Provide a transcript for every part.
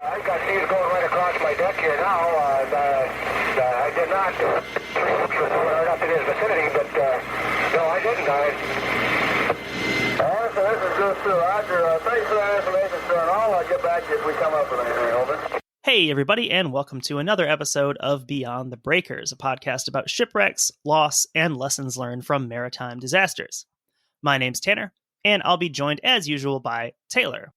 I got seas going right across my deck here now. I did not or up in his vicinity, but no, I didn't. So this is Goose 2. Roger. Thanks for that information, sir, and I'll get back to you if we come up with anything. Over. Hey, everybody, and welcome to another episode of Beyond the Breakers, a podcast about shipwrecks, loss, and lessons learned from maritime disasters. My name's Tanner, and I'll be joined, as usual, by Taylor.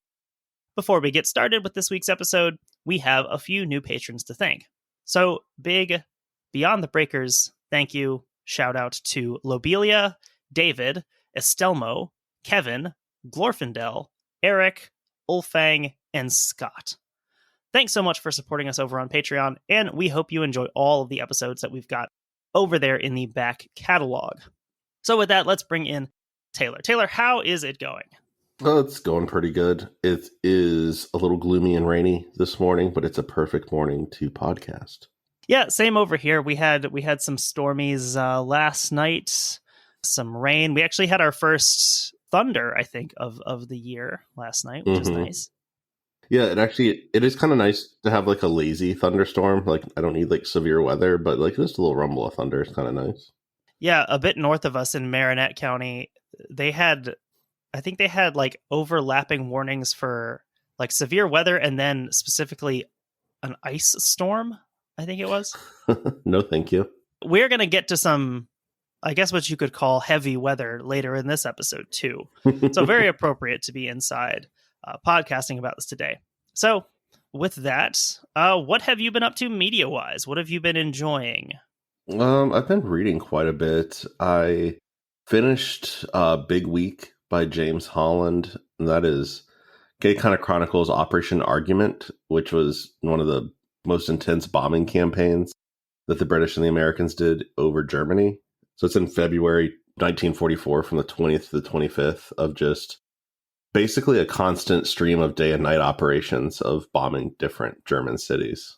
Before we get started with this week's episode, we have a few new patrons to thank. So, big Beyond the Breakers thank you, shout out to Lobelia, David, Estelmo, Kevin, Glorfindel, Eric, Ulfang, and Scott. Thanks so much for supporting us over on Patreon, and we hope you enjoy all of the episodes that we've got over there in the back catalog. So with that, let's bring in Taylor. Taylor, how is it going? Oh, it's going pretty good. It is a little gloomy and rainy this morning, but it's a perfect morning to podcast. Yeah, same over here. We had some stormies last night, some rain. We actually had our first thunder, I think, of the year last night, which is nice. Yeah, it is kind of nice to have like a lazy thunderstorm. Like I don't need like severe weather, but like just a little rumble of thunder is kind of nice. Yeah, a bit north of us in Marinette County, I think they had like overlapping warnings for like severe weather and then specifically an ice storm, I think it was. No, thank you. We're going to get to some, I guess what you could call heavy weather later in this episode too. So very appropriate to be inside podcasting about this today. So with that, what have you been up to media-wise? What have you been enjoying? I've been reading quite a bit. I finished Big Week by James Holland, and that is it kind of chronicles Operation Argument, which was one of the most intense bombing campaigns that the British and the Americans did over Germany. So it's in February 1944 from the 20th to the 25th of just basically a constant stream of day and night operations of bombing different German cities.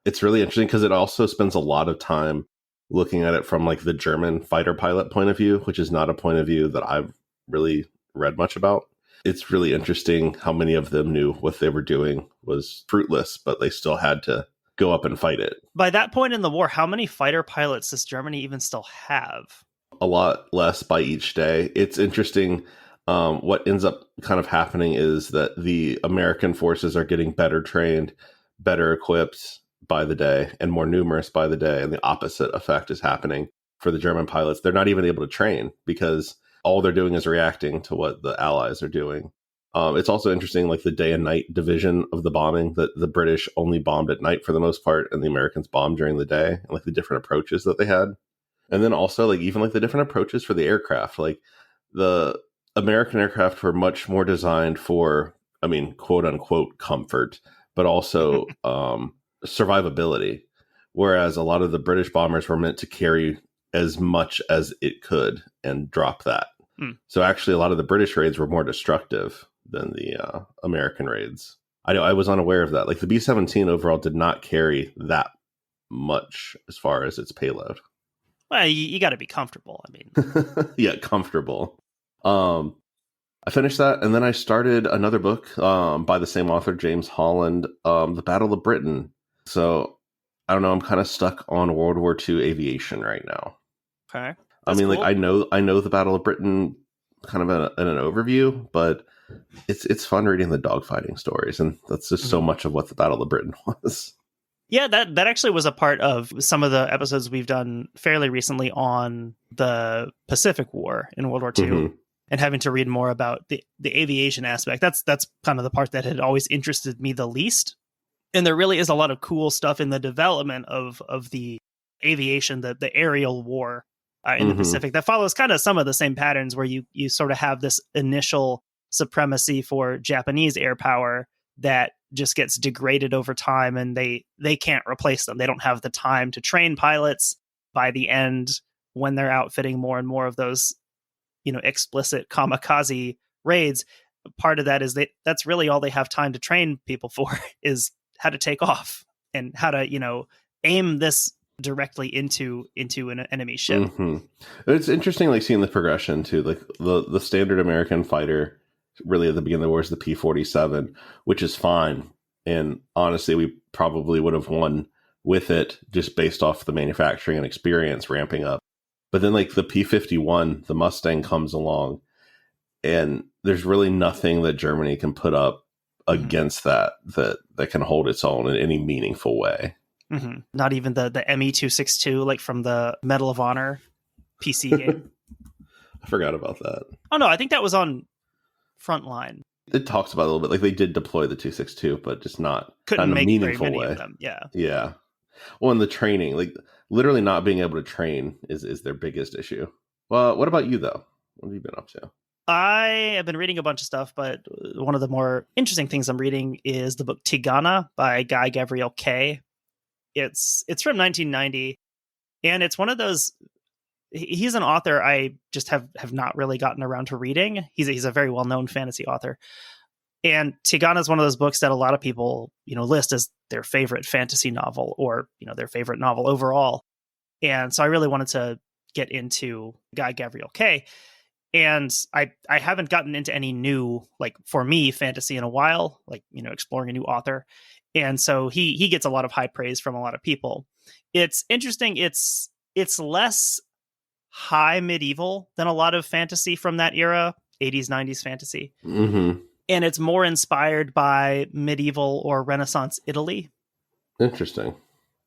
It's really interesting because it also spends a lot of time looking at it from like the German fighter pilot point of view, which is not a point of view that I've really read much about. It's really interesting how many of them knew what they were doing was fruitless, but they still had to go up and fight it. By that point in the war, how many fighter pilots does Germany even still have? A lot less by each day. It's interesting. What ends up kind of happening is that the American forces are getting better trained, better equipped by the day, and more numerous by the day. And the opposite effect is happening for the German pilots. They're not even able to train because all they're doing is reacting to what the Allies are doing. It's also interesting, like the day and night division of the bombing, that the British only bombed at night for the most part, and the Americans bombed during the day, and like the different approaches that they had. And then also like even like the different approaches for the aircraft, like the American aircraft were much more designed for, I mean, quote unquote comfort, but also survivability. Whereas a lot of the British bombers were meant to carry as much as it could and drop that. So actually a lot of the British raids were more destructive than the American raids. I was unaware of that. Like the B-17 overall did not carry that much as far as its payload. Well, you got to be comfortable. I mean, yeah, comfortable. I finished that, and then I started another book by the same author, James Holland, The Battle of Britain. So I don't know. I'm kind of stuck on World War II aviation right now. Okay. That's cool. Like I know the Battle of Britain kind of in an overview, but it's fun reading the dogfighting stories, and that's just so much of what the Battle of Britain was. Yeah, that actually was a part of some of the episodes we've done fairly recently on the Pacific War in World War II, and having to read more about the aviation aspect. That's kind of the part that had always interested me the least. And there really is a lot of cool stuff in the development of the aviation, the aerial war in the Pacific that follows kind of some of the same patterns where you sort of have this initial supremacy for Japanese air power that just gets degraded over time, and they can't replace them. They don't have the time to train pilots. By the end, when they're outfitting more and more of those, explicit kamikaze raids, part of that is that's really all they have time to train people for is how to take off and how to, aim this directly into an enemy ship. It's interesting, like seeing the progression too. Like the standard American fighter, really at the beginning of the war, is the P-47, which is fine And honestly, we probably would have won with it just based off the manufacturing and experience ramping up. But then like the P-51, the Mustang comes along, and there's really nothing that Germany can put up against that can hold its own in any meaningful way. Mm-hmm. Not even the ME-262, like from the Medal of Honor PC game. I forgot about that. Oh, no, I think that was on Frontline. It talks about it a little bit. Like they did deploy the 262, but just not Couldn't in a make meaningful very many way. of them. Yeah. Yeah. Well, and the training, like literally not being able to train is their biggest issue. Well, what about you, though? What have you been up to? I have been reading a bunch of stuff, but one of the more interesting things I'm reading is the book Tigana by Guy Gavriel Kay. It's from 1990, and it's one of those. He's an author I just have not really gotten around to reading. He's a very well-known fantasy author. And Tigana is one of those books that a lot of people, list as their favorite fantasy novel or, their favorite novel overall. And so I really wanted to get into Guy Gavriel Kay. And I haven't gotten into any new, like for me, fantasy in a while, like, exploring a new author. And so he gets a lot of high praise from a lot of people. It's interesting. It's less high medieval than a lot of fantasy from that era, 80s, 90s fantasy. Mm-hmm. And it's more inspired by medieval or Renaissance Italy. Interesting.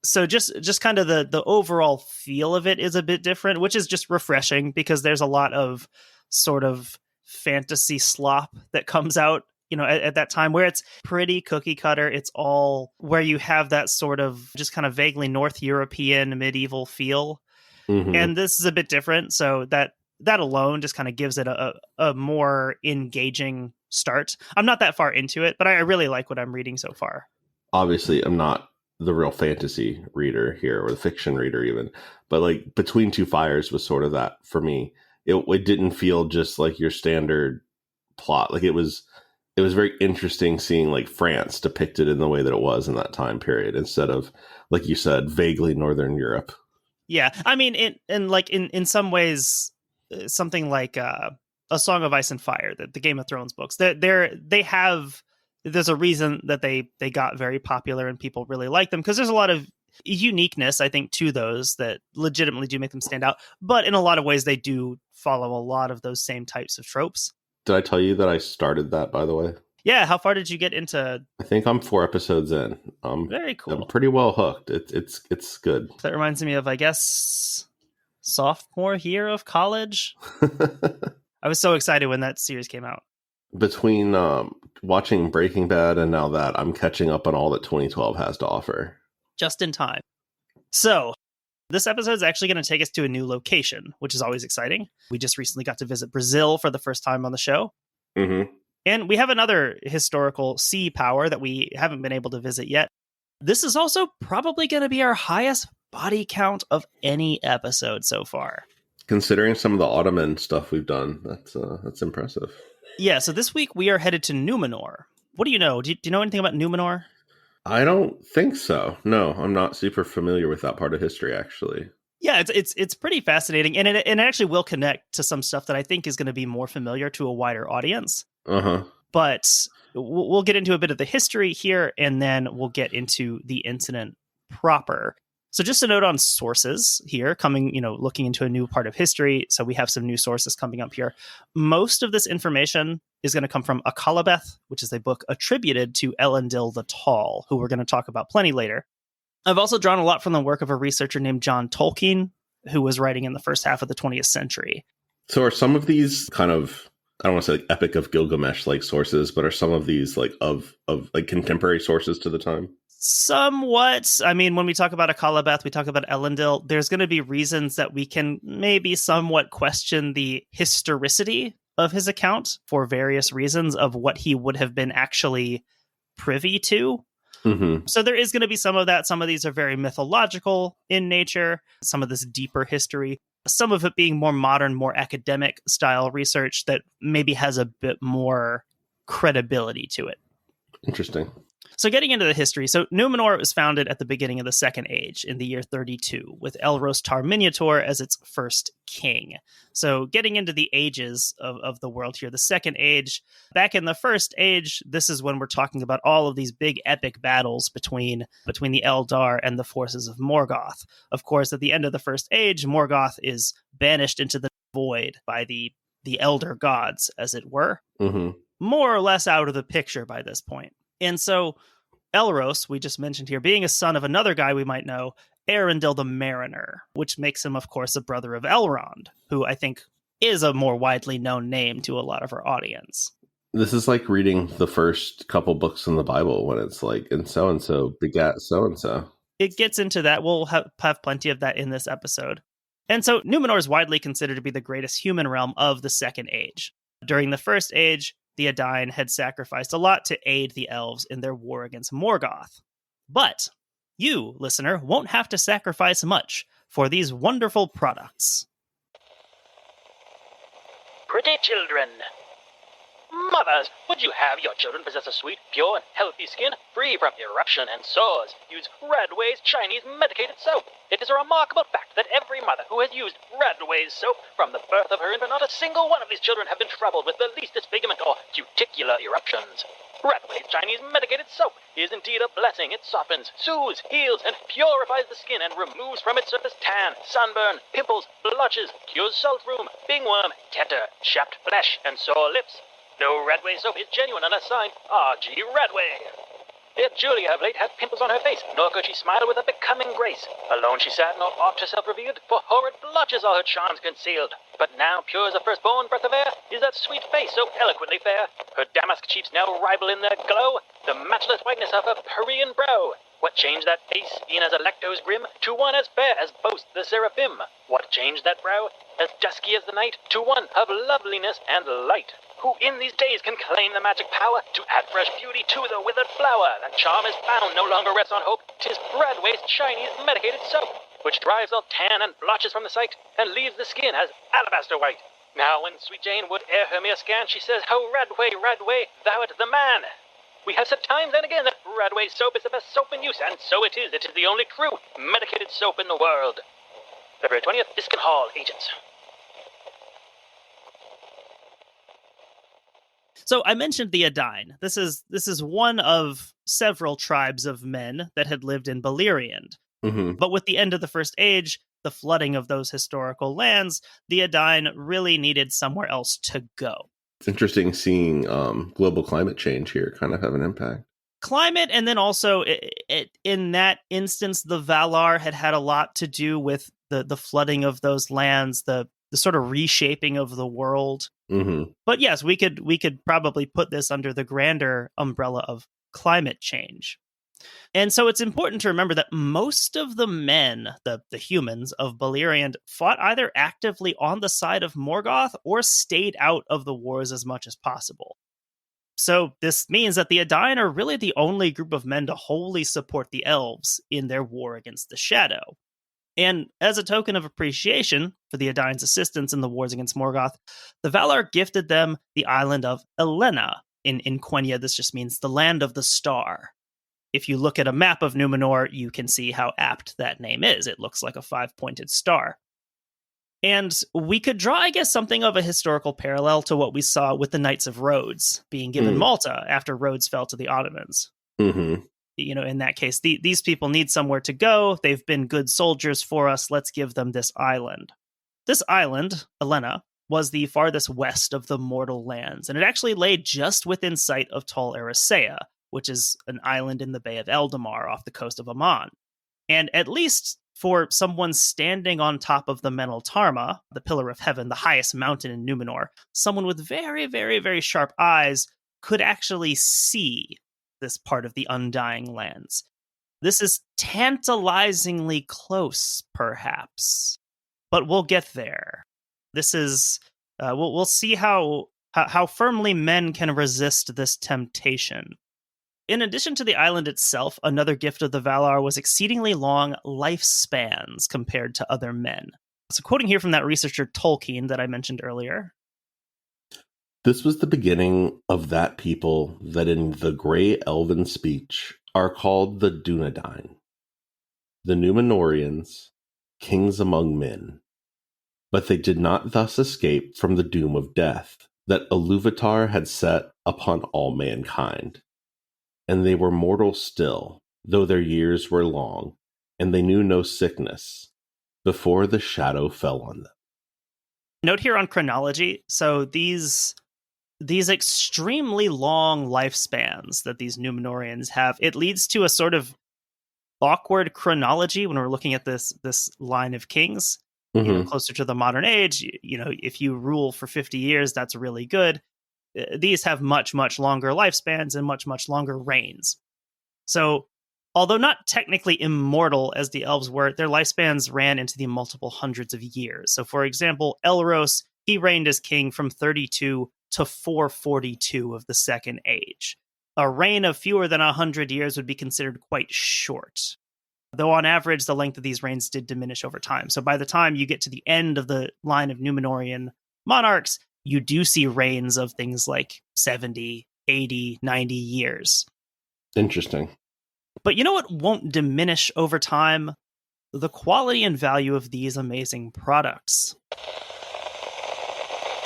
So just kind of the overall feel of it is a bit different, which is just refreshing because there's a lot of sort of fantasy slop that comes out, at that time where it's pretty cookie cutter. It's all where you have that sort of just kind of vaguely North European medieval feel. Mm-hmm. And this is a bit different. So that alone just kind of gives it a more engaging start. I'm not that far into it, but I really like what I'm reading so far. Obviously, I'm not the real fantasy reader here or the fiction reader even, but like Between Two Fires was sort of that for me. It didn't feel just like your standard plot. Like it was very interesting seeing like France depicted in the way that it was in that time period instead of, like you said, vaguely Northern Europe. Yeah. I mean, in some ways, something like A Song of Ice and Fire, the Game of Thrones books, there's a reason that they got very popular and people really like them because there's a lot of uniqueness, I think, to those that legitimately do make them stand out. But in a lot of ways, they do follow a lot of those same types of tropes. Did I tell you that I started that, by the way? Yeah. How far did you get into? I think I'm 4 episodes in. Very cool. I'm pretty well hooked. It's good. That reminds me of, I guess, sophomore year of college. I was so excited when that series came out. Between watching Breaking Bad and now that, I'm catching up on all that 2012 has to offer. Just in time. So, this episode is actually going to take us to a new location, which is always exciting. We just recently got to visit Brazil for the first time on the show. Mm-hmm. And we have another historical sea power that we haven't been able to visit yet. This is also probably going to be our highest body count of any episode so far. Considering some of the Ottoman stuff we've done, that's impressive. Yeah, so this week we are headed to Númenor. What do you know? Do you know anything about Númenor? I don't think so. No, I'm not super familiar with that part of history, actually. Yeah, it's pretty fascinating, and it actually will connect to some stuff that I think is going to be more familiar to a wider audience. Uh-huh. But we'll get into a bit of the history here, and then we'll get into the incident proper. So just a note on sources here, looking into a new part of history. So we have some new sources coming up here. Most of this information is going to come from Akallabêth, which is a book attributed to Elendil the Tall, who we're going to talk about plenty later. I've also drawn a lot from the work of a researcher named John Tolkien, who was writing in the first half of the 20th century. So are some of these kind of, I don't want to say like Epic of Gilgamesh like sources, but are some of these like of like contemporary sources to the time? Somewhat. I mean, when we talk about Akallabêth, we talk about Elendil, there's going to be reasons that we can maybe somewhat question the historicity of his account for various reasons of what he would have been actually privy to. Mm-hmm. So there is going to be some of that. Some of these are very mythological in nature, some of this deeper history, some of it being more modern, more academic style research that maybe has a bit more credibility to it. Interesting. So getting into the history, so Númenor was founded at the beginning of the Second Age in the year 32, with Elros Tar Miniator as its first king. So getting into the ages of the world here, the Second Age, back in the First Age, this is when we're talking about all of these big epic battles between the Eldar and the forces of Morgoth. Of course, at the end of the First Age, Morgoth is banished into the void by the elder gods, as it were, more or less out of the picture by this point. And so Elros, we just mentioned here, being a son of another guy we might know, Elendil the Mariner, which makes him, of course, a brother of Elrond, who I think is a more widely known name to a lot of our audience. This is like reading the first couple books in the Bible when it's like, and so-and-so begat so-and-so. It gets into that. We'll have plenty of that in this episode. And so Númenor is widely considered to be the greatest human realm of the Second Age. During the First Age, the Edain had sacrificed a lot to aid the elves in their war against Morgoth. But you, listener, won't have to sacrifice much for these wonderful products. Pretty children. Mothers, would you have your children possess a sweet, pure, and healthy skin, free from eruption and sores? Use Radway's Chinese Medicated soap. It is a remarkable fact that every mother who has used Radway's soap from the birth of her infant, not a single one of these children have been troubled with the least disfigurement or cuticular eruptions. Radway's Chinese Medicated soap is indeed a blessing. It softens, soothes, heals, and purifies the skin and removes from its surface tan, sunburn, pimples, blotches, cures salt rheum, bingworm, tetter, chapped flesh, and sore lips. No Radway soap is genuine unless signed R.G. Radway. Yet Julia of late had pimples on her face, nor could she smile with a becoming grace. Alone she sat, nor oft herself revealed, for horrid blotches all her charms concealed. But now, pure as a firstborn breath of air, is that sweet face so eloquently fair. Her damask cheeks now rival in their glow the matchless whiteness of her Parian brow. What changed that face, e'en as Alecto's grim, to one as fair as boast the seraphim? What changed that brow, as dusky as the night, to one of loveliness and light? Who in these days can claim the magic power to add fresh beauty to the withered flower? That charm is found, no longer rests on hope. 'Tis Radway's Chinese Medicated soap, which drives all tan and blotches from the sight, and leaves the skin as alabaster white. Now when sweet Jane would air her mere scan, she says, "Oh, Radway, Radway, thou art the man." We have said times and again that Radway's soap is the best soap in use, and so it is. It is the only true medicated soap in the world. February 20th, Iskin Hall, Agents. So I mentioned the Edain. This is one of several tribes of men that had lived in Beleriand. But with the end of the First Age, the flooding of those historical lands, the Edain really needed somewhere else to go. It's interesting seeing global climate change here kind of have an impact. Climate, and then also in that instance, the Valar had a lot to do with the flooding of those lands, the sort of reshaping of the world. But yes, we could probably put this under the grander umbrella of climate change. And so it's important to remember that most of the men, the humans of Beleriand, fought either actively on the side of Morgoth or stayed out of the wars as much as possible. So this means that the Edain are really the only group of men to wholly support the elves in their war against the Shadow. And as a token of appreciation for the Edain's assistance in the wars against Morgoth, the Valar gifted them the island of Elena. In Quenya, this just means the land of the star. If you look at a map of Númenor, you can see how apt that name is. It looks like a 5-pointed star. And we could draw, I guess, something of a historical parallel to what we saw with the Knights of Rhodes being given Malta after Rhodes fell to the Ottomans. You know, in that case, these people need somewhere to go. They've been good soldiers for us. Let's give them this island. This island, Elena, was the farthest west of the mortal lands, and it actually lay just within sight of Tol Eressëa, which is an island in the Bay of Eldamar off the coast of Aman. And at least for someone standing on top of the Menel Tarma, the Pillar of Heaven, the highest mountain in Númenor, someone with very, very, very sharp eyes could actually see this part of the Undying Lands. This is tantalizingly close, perhaps, but we'll get there. This is, we'll see how firmly men can resist this temptation. In addition to the island itself, another gift of the Valar was exceedingly long lifespans compared to other men. So quoting here from that researcher Tolkien that I mentioned earlier. This was the beginning of that people that in the grey elven speech are called the Dunedain, the Númenóreans, kings among men. But they did not thus escape from the doom of death that Ilúvatar had set upon all mankind. And they were mortal still, though their years were long, and they knew no sickness, before the shadow fell on them. Note here on chronology, so these extremely long lifespans that these Númenóreans have, it leads to a sort of awkward chronology when we're looking at this line of kings. Closer to the modern age, if you rule for 50 years, that's really good. These have much, much longer lifespans and much, much longer reigns. So, although not technically immortal as the elves were, their lifespans ran into the multiple hundreds of years. So, for example, Elros, he reigned as king from 32 to 442 of the Second Age. A reign of fewer than 100 years would be considered quite short. Though on average, the length of these reigns did diminish over time. So by the time you get to the end of the line of Númenórean monarchs, you do see reigns of things like 70, 80, 90 years. Interesting. But you know what won't diminish over time? The quality and value of these amazing products.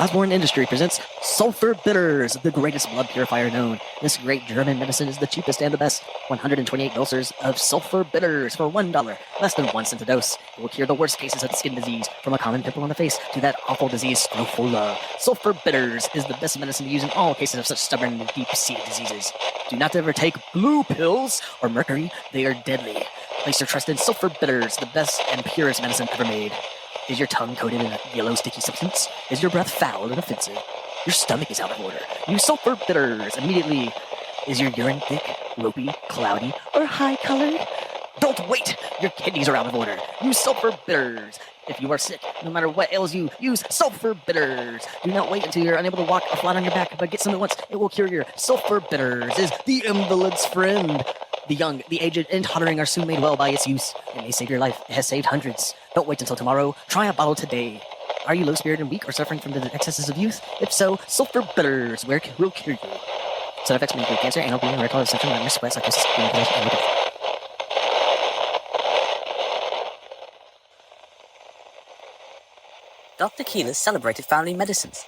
Osborne Industry presents Sulfur Bitters, the greatest blood purifier known. This great German medicine is the cheapest and the best. 128 doses of Sulfur Bitters for $1, less than 1 cent a dose. It will cure the worst cases of skin disease, from a common pimple on the face to that awful disease, scrofula. Sulfur Bitters is the best medicine to use in all cases of such stubborn and deep-seated diseases. Do not ever take blue pills or mercury. They are deadly. Place your trust in Sulfur Bitters, the best and purest medicine ever made. Is your tongue coated in a yellow sticky substance? Is your breath foul and offensive? Your stomach is out of order. Use Sulfur Bitters immediately. Is your urine thick, ropey, cloudy, or high-colored? Don't wait! Your kidneys are out of order. Use Sulfur Bitters. If you are sick, no matter what ails you, use Sulfur Bitters. Do not wait until you're unable to walk or flat on your back, but get some at once. It will cure you. Sulfur Bitters is the invalid's friend. The young, the aged, and tottering are soon made well by its use. It may save your life. It has saved hundreds. Don't wait until tomorrow. Try a bottle today. Are you low-spirited and weak or suffering from the excesses of youth? If so, Sulfur Bitters will cure you. Side effects may include cancer, anal bleeding, erectile dysfunction, nightmares, sweat, psychosis, dementia, and death. Dr. Keeler's celebrated family medicines.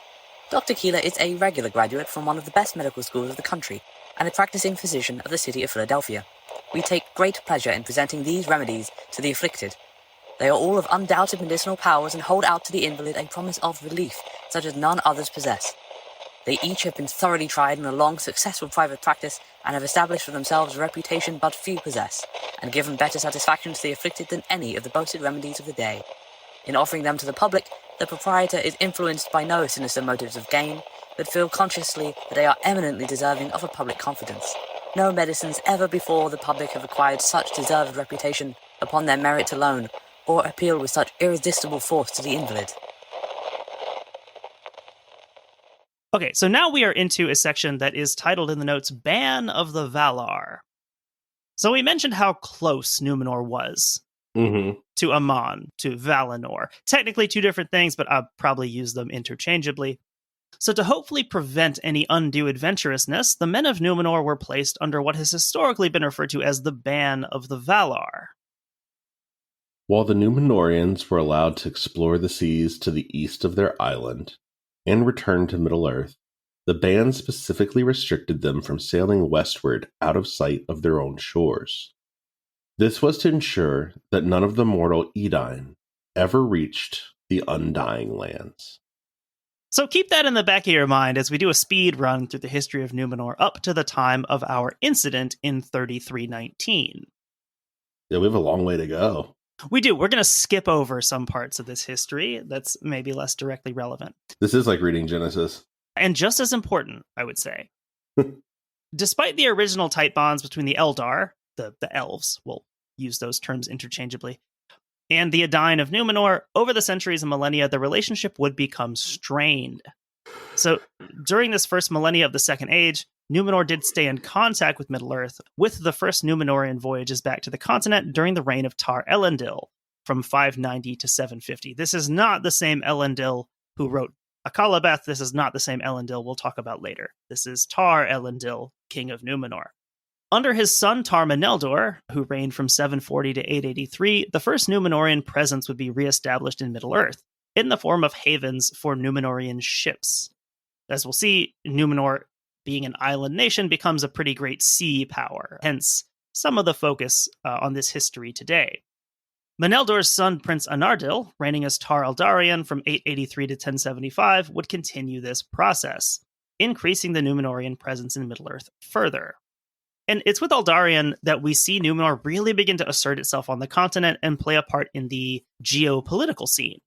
Dr. Keeler is a regular graduate from one of the best medical schools of the country and a practicing physician of the city of Philadelphia. We take great pleasure in presenting these remedies to the afflicted. They are all of undoubted medicinal powers and hold out to the invalid a promise of relief, such as none others possess. They each have been thoroughly tried in a long, successful private practice and have established for themselves a reputation but few possess, and given better satisfaction to the afflicted than any of the boasted remedies of the day. In offering them to the public, the proprietor is influenced by no sinister motives of gain, but feel consciously that they are eminently deserving of a public confidence. No medicines ever before the public have acquired such deserved reputation upon their merit alone, or appeal with such irresistible force to the invalid. Okay, so now we are into a section that is titled in the notes, Ban of the Valar. So we mentioned how close Númenor was to Aman, to Valinor. Technically two different things, but I'll probably use them interchangeably. So to hopefully prevent any undue adventurousness, the men of Númenor were placed under what has historically been referred to as the Ban of the Valar. While the Númenóreans were allowed to explore the seas to the east of their island and return to Middle-earth, the ban specifically restricted them from sailing westward out of sight of their own shores. This was to ensure that none of the mortal Edain ever reached the Undying Lands. So keep that in the back of your mind as we do a speed run through the history of Númenor up to the time of our incident in 3319. Yeah, we have a long way to go. We do. We're going to skip over some parts of this history that's maybe less directly relevant. This is like reading Genesis. And just as important, I would say. Despite the original tight bonds between the Eldar, the elves, we'll use those terms interchangeably, and the Edain of Númenor, over the centuries and millennia, the relationship would become strained. So during this first millennia of the Second Age, Númenor did stay in contact with Middle-earth, with the first Númenorian voyages back to the continent during the reign of Tar Elendil, from 590 to 750. This is not the same Elendil who wrote Akallabêth, this is not the same Elendil we'll talk about later. This is Tar Elendil, king of Númenor. Under his son Tar-Meneldor, who reigned from 740 to 883, the first Númenorian presence would be reestablished in Middle-earth, in the form of havens for Númenorian ships. As we'll see, Númenor, being an island nation, becomes a pretty great sea power, hence some of the focus on this history today. Meneldor's son, Prince Anardil, reigning as Tar Eldarion from 883 to 1075, would continue this process, increasing the Númenorian presence in Middle-earth further. And it's with Eldarion that we see Númenor really begin to assert itself on the continent and play a part in the geopolitical scene.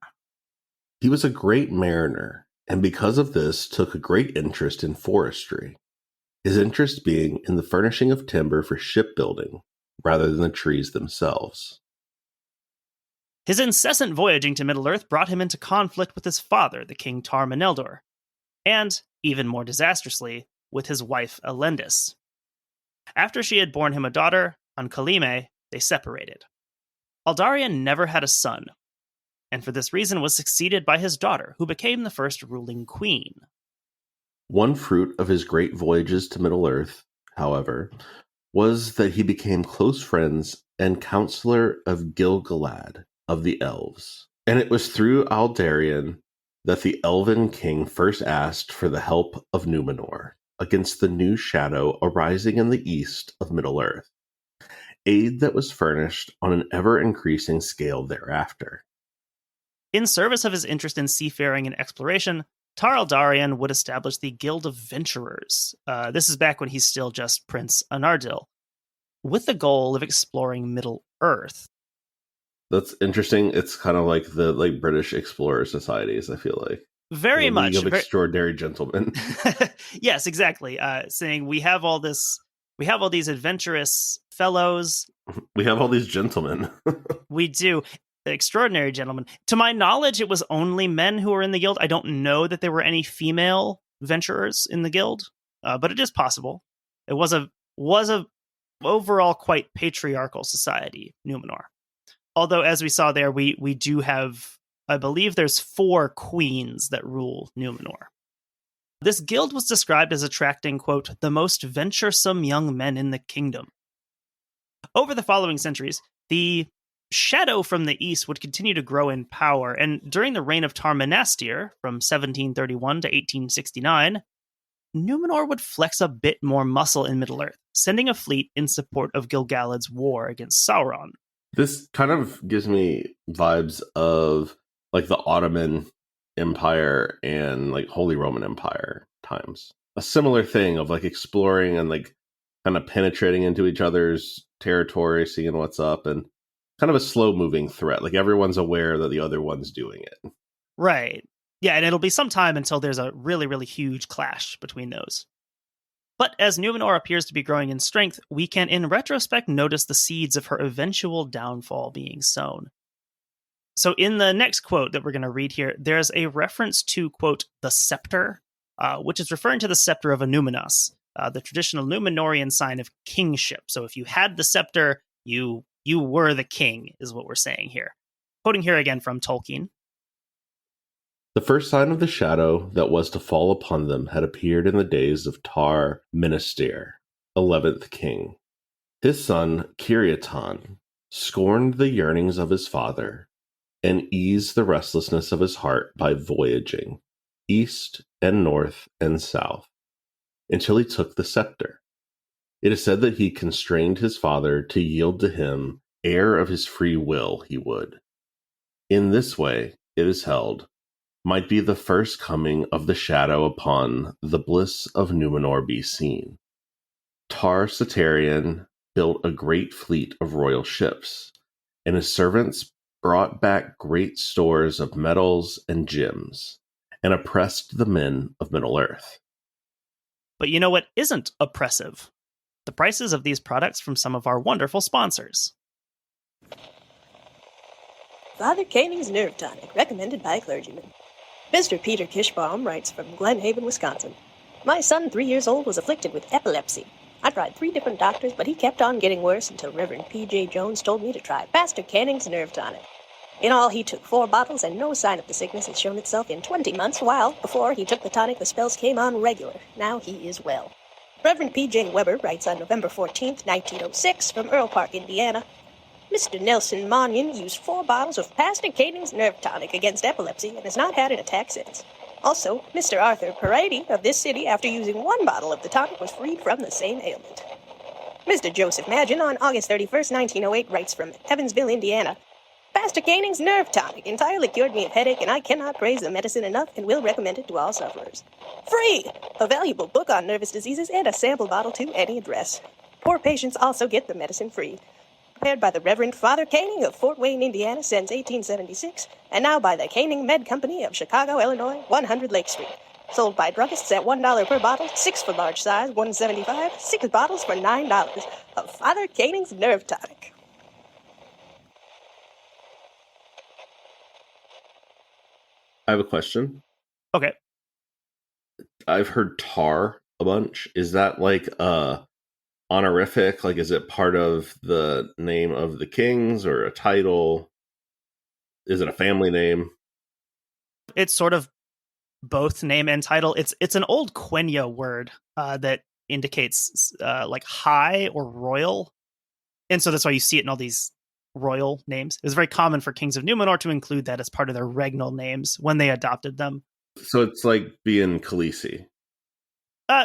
He was a great mariner, and because of this took a great interest in forestry, his interest being in the furnishing of timber for shipbuilding rather than the trees themselves. His incessant voyaging to Middle-earth brought him into conflict with his father, the king Tar-Meneldor, and, even more disastrously, with his wife Elendis. After she had borne him a daughter, Akallabêth, they separated. Eldarion never had a son, and for this reason was succeeded by his daughter, who became the first ruling queen. One fruit of his great voyages to Middle-earth, however, was that he became close friends and counselor of Gil-galad of the elves. And it was through Eldarion that the elven king first asked for the help of Númenor against the new shadow arising in the east of Middle-earth, aid that was furnished on an ever-increasing scale thereafter. In service of his interest in seafaring and exploration, Tar Eldarion would establish the Guild of Venturers. This is back when he's still just Prince Anardil, with the goal of exploring Middle-earth. That's interesting. It's kind of like the British Explorer Societies, I feel like. Very much. League of Extraordinary Gentlemen. Yes, exactly. Saying we have all these adventurous fellows. We have all these gentlemen. We do. Extraordinary gentlemen. To my knowledge, it was only men who were in the guild. I don't know that there were any female venturers in the guild, but it is possible. It was a overall quite patriarchal society, Númenor. Although, as we saw there, we do have, I believe there's 4 queens that rule Númenor. This guild was described as attracting, quote, the most venturesome young men in the kingdom. Over the following centuries, the shadow from the east would continue to grow in power, and during the reign of Tar-Menastir, from 1731 to 1869, Númenor would flex a bit more muscle in Middle-earth, sending a fleet in support of Gil-galad's war against Sauron. This kind of gives me vibes of like the Ottoman Empire and like Holy Roman Empire times. A similar thing of like exploring and like kind of penetrating into each other's territory, seeing what's up, and kind of a slow moving threat. Like everyone's aware that the other one's doing it. Right. Yeah, and it'll be some time until there's a really, really huge clash between those. But as Númenor appears to be growing in strength, we can in retrospect notice the seeds of her eventual downfall being sown. So in the next quote that we're going to read here, there's a reference to, quote, the scepter, which is referring to the scepter of Anúminas, the traditional Númenorian sign of kingship. So if you had the scepter, you were the king, is what we're saying here. Quoting here again from Tolkien. The first sign of the shadow that was to fall upon them had appeared in the days of Tar-Menastir, 11th king. His son, Kiriatan, scorned the yearnings of his father and eased the restlessness of his heart by voyaging, east and north and south, until he took the scepter. It is said that he constrained his father to yield to him, heir of his free will he would. In this way, it is held, might be the first coming of the shadow upon the bliss of Númenor be seen. Tar-Satarian built a great fleet of royal ships, and his servants brought back great stores of metals and gems, and oppressed the men of Middle-earth. But you know what isn't oppressive? The prices of these products from some of our wonderful sponsors. Father Koening's Nerve Tonic, recommended by clergymen. Mr. Peter Kishbaum writes from Glen Haven, Wisconsin. My son, 3 years old, was afflicted with epilepsy. I tried 3 different doctors, but he kept on getting worse until Reverend P.J. Jones told me to try Pastor Koening's Nerve Tonic. In all, he took 4 bottles, and no sign of the sickness has shown itself in 20 months, while, before he took the tonic, the spells came on regular. Now he is well. Reverend P.J. Weber writes on November 14th, 1906, from Earl Park, Indiana, Mr. Nelson Manion used 4 bottles of Pastor Koening's nerve tonic against epilepsy and has not had an attack since. Also, Mr. Arthur Parady of this city, after using 1 bottle of the tonic, was freed from the same ailment. Mr. Joseph Magin on August 31st, 1908, writes from Evansville, Indiana, Pastor Koening's nerve tonic entirely cured me of headache, and I cannot praise the medicine enough and will recommend it to all sufferers. Free! A valuable book on nervous diseases and a sample bottle to any address. Poor patients also get the medicine free. Prepared by the Reverend Father Koening of Fort Wayne, Indiana, since 1876, and now by the Koening Med Company of Chicago, Illinois, 100 Lake Street. Sold by druggists at $1 per bottle, 6 for large size, $1.75, 6 bottles for $9 of Father Koening's nerve tonic. I have a question. Okay. I've heard tar a bunch. Is that like honorific? Like, is it part of the name of the kings or a title? Is it a family name? It's sort of both name and title. It's an old Quenya word that indicates like high or royal. And so that's why you see it in all these royal names. It was very common for kings of Númenor to include that as part of their regnal names when they adopted them. So it's like being Khaleesi.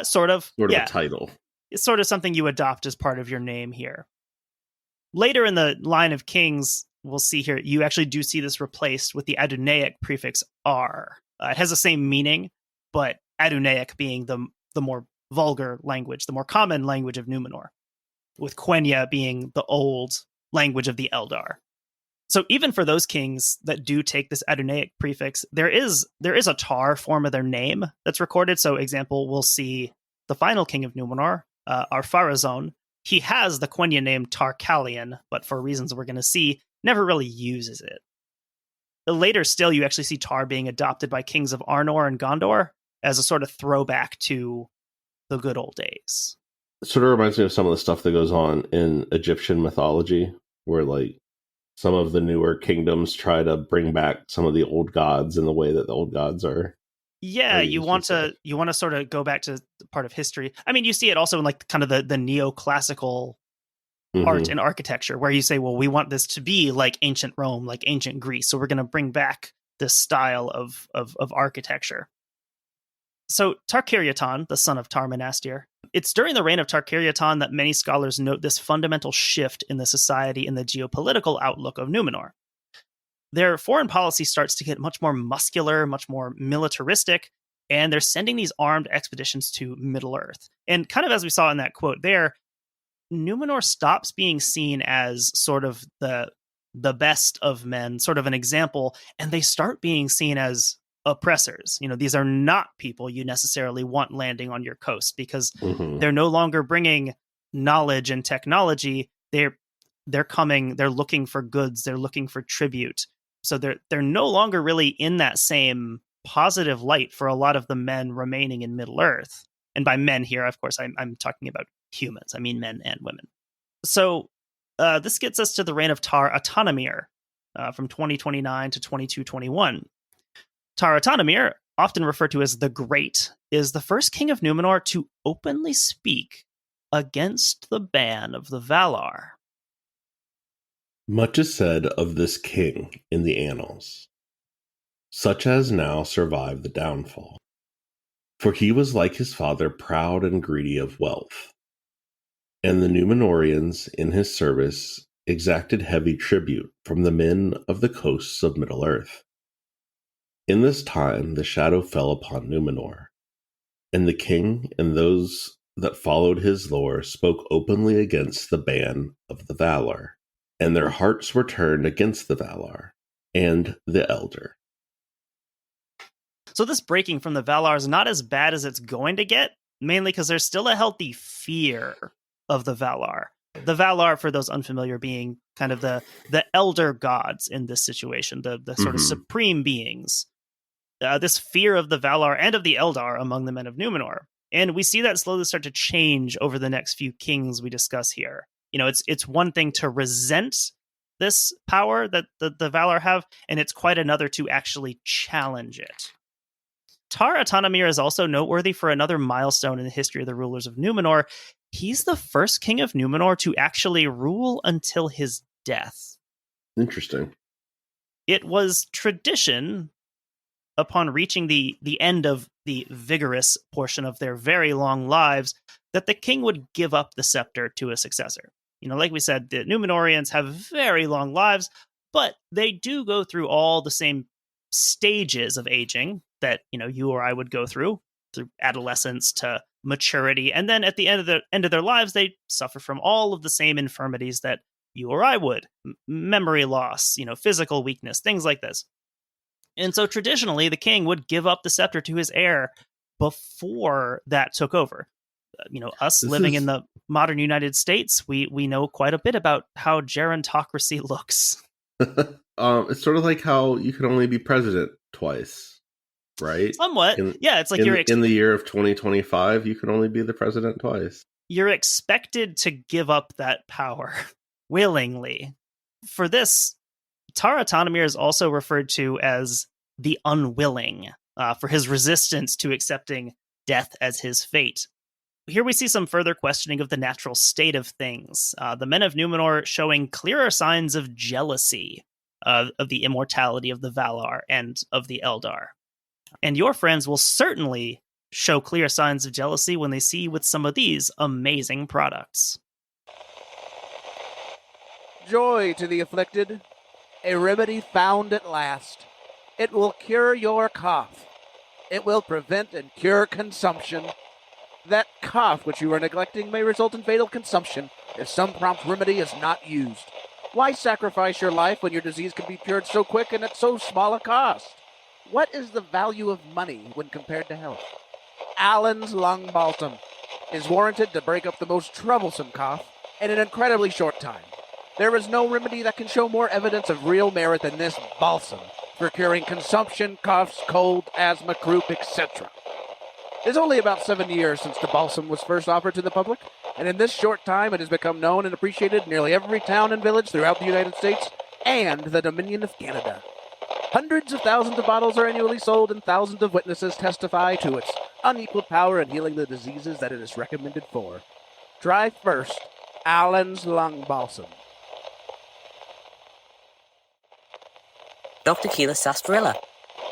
Sort of. Sort of Yeah. a title. It's sort of something you adopt as part of your name here. Later in the line of kings, we'll see here, you actually do see this replaced with the Adunaic prefix R. It has the same meaning, but Adunaic being the more vulgar language, the more common language of Númenor, with Quenya being the old language of the Eldar. So even for those kings that do take this Adunaic prefix, there is a tar form of their name that's recorded. So example, we'll see the final king of Númenor, Ar-Pharazôn. He has the Quenya name Tar-Kalion, but for reasons we're going to see, never really uses it. Later still, you actually see tar being adopted by kings of Arnor and Gondor as a sort of throwback to the good old days. It sort of reminds me of some of the stuff that goes on in Egyptian mythology, where like some of the newer kingdoms try to bring back some of the old gods in the way that the old gods are. Yeah, you want to sort of go back to part of history. I mean, you see it also in like kind of the neoclassical art and architecture, where you say, well, we want this to be like ancient Rome, like ancient Greece, so we're going to bring back this style of architecture. So Tar-Kiryatan, the son of Tar-Minastir, it's during the reign of Tar-Kiryatan that many scholars note this fundamental shift in the society and the geopolitical outlook of Númenor. Their foreign policy starts to get much more muscular, much more militaristic, and they're sending these armed expeditions to Middle-earth. And kind of as we saw in that quote there, Númenor stops being seen as sort of the best of men, sort of an example, and they start being seen as oppressors. You know, these are not people you necessarily want landing on your coast, because they're no longer bringing knowledge and technology. They're looking for goods, they're looking for tribute. So they're no longer really in that same positive light for a lot of the men remaining in Middle-earth. And by men here, of course, I'm talking about humans. I mean men and women. So this gets us to the reign of Tar-Atanamir from 2029 to 2221. Tar-Atanamir, often referred to as the Great, is the first king of Númenor to openly speak against the ban of the Valar. Much is said of this king in the annals, such as now survive the downfall. For he was like his father, proud and greedy of wealth. And the Númenorians in his service exacted heavy tribute from the men of the coasts of Middle-earth. In this time the shadow fell upon Númenor, and the king and those that followed his lore spoke openly against the ban of the Valar, and their hearts were turned against the Valar and the Elder. So this breaking from the Valar is not as bad as it's going to get, mainly because there's still a healthy fear of the Valar. The Valar, for those unfamiliar, being kind of the elder gods in this situation, the sort of supreme beings. This fear of the Valar and of the Eldar among the men of Númenor. And we see that slowly start to change over the next few kings we discuss here. You know, it's one thing to resent this power that the Valar have, and it's quite another to actually challenge it. Tar-Atanamir is also noteworthy for another milestone in the history of the rulers of Númenor. He's the first king of Númenor to actually rule until his death. Interesting. It was tradition, upon reaching the end of the vigorous portion of their very long lives, that the king would give up the scepter to a successor. Like we said, the Númenorians have very long lives, but they do go through all the same stages of aging that, you or I would go through adolescence to maturity. And then at the end of their lives, they suffer from all of the same infirmities that you or I would. Memory loss, physical weakness, things like this. And so traditionally, the king would give up the scepter to his heir before that took over. Us living in the modern United States, we know quite a bit about how gerontocracy looks. It's sort of like how you can only be president twice, right? Somewhat. It's like in the year of 2025, you can only be the president twice. You're expected to give up that power willingly. For this, Tar-Atanamir is also referred to as the unwilling, for his resistance to accepting death as his fate. Here we see some further questioning of the natural state of things. The men of Númenor showing clearer signs of jealousy of the immortality of the Valar and of the Eldar. And your friends will certainly show clear signs of jealousy when they see you with some of these amazing products. Joy to the afflicted, a remedy found at last. It will cure your cough. It will prevent and cure consumption. That cough which you are neglecting may result in fatal consumption if some prompt remedy is not used. Why sacrifice your life when your disease can be cured so quick and at so small a cost? What is the value of money when compared to health? Allan's Lung Balsam is warranted to break up the most troublesome cough in an incredibly short time. There is no remedy that can show more evidence of real merit than this balsam for curing consumption, coughs, cold, asthma, croup, etc. It's only about 7 years since the balsam was first offered to the public, and in this short time it has become known and appreciated in nearly every town and village throughout the United States and the Dominion of Canada. Hundreds of thousands of bottles are annually sold, and thousands of witnesses testify to its unequaled power in healing the diseases that it is recommended for. Try first Allan's Lung Balsam. Dr. Keeler's Sarsaparilla.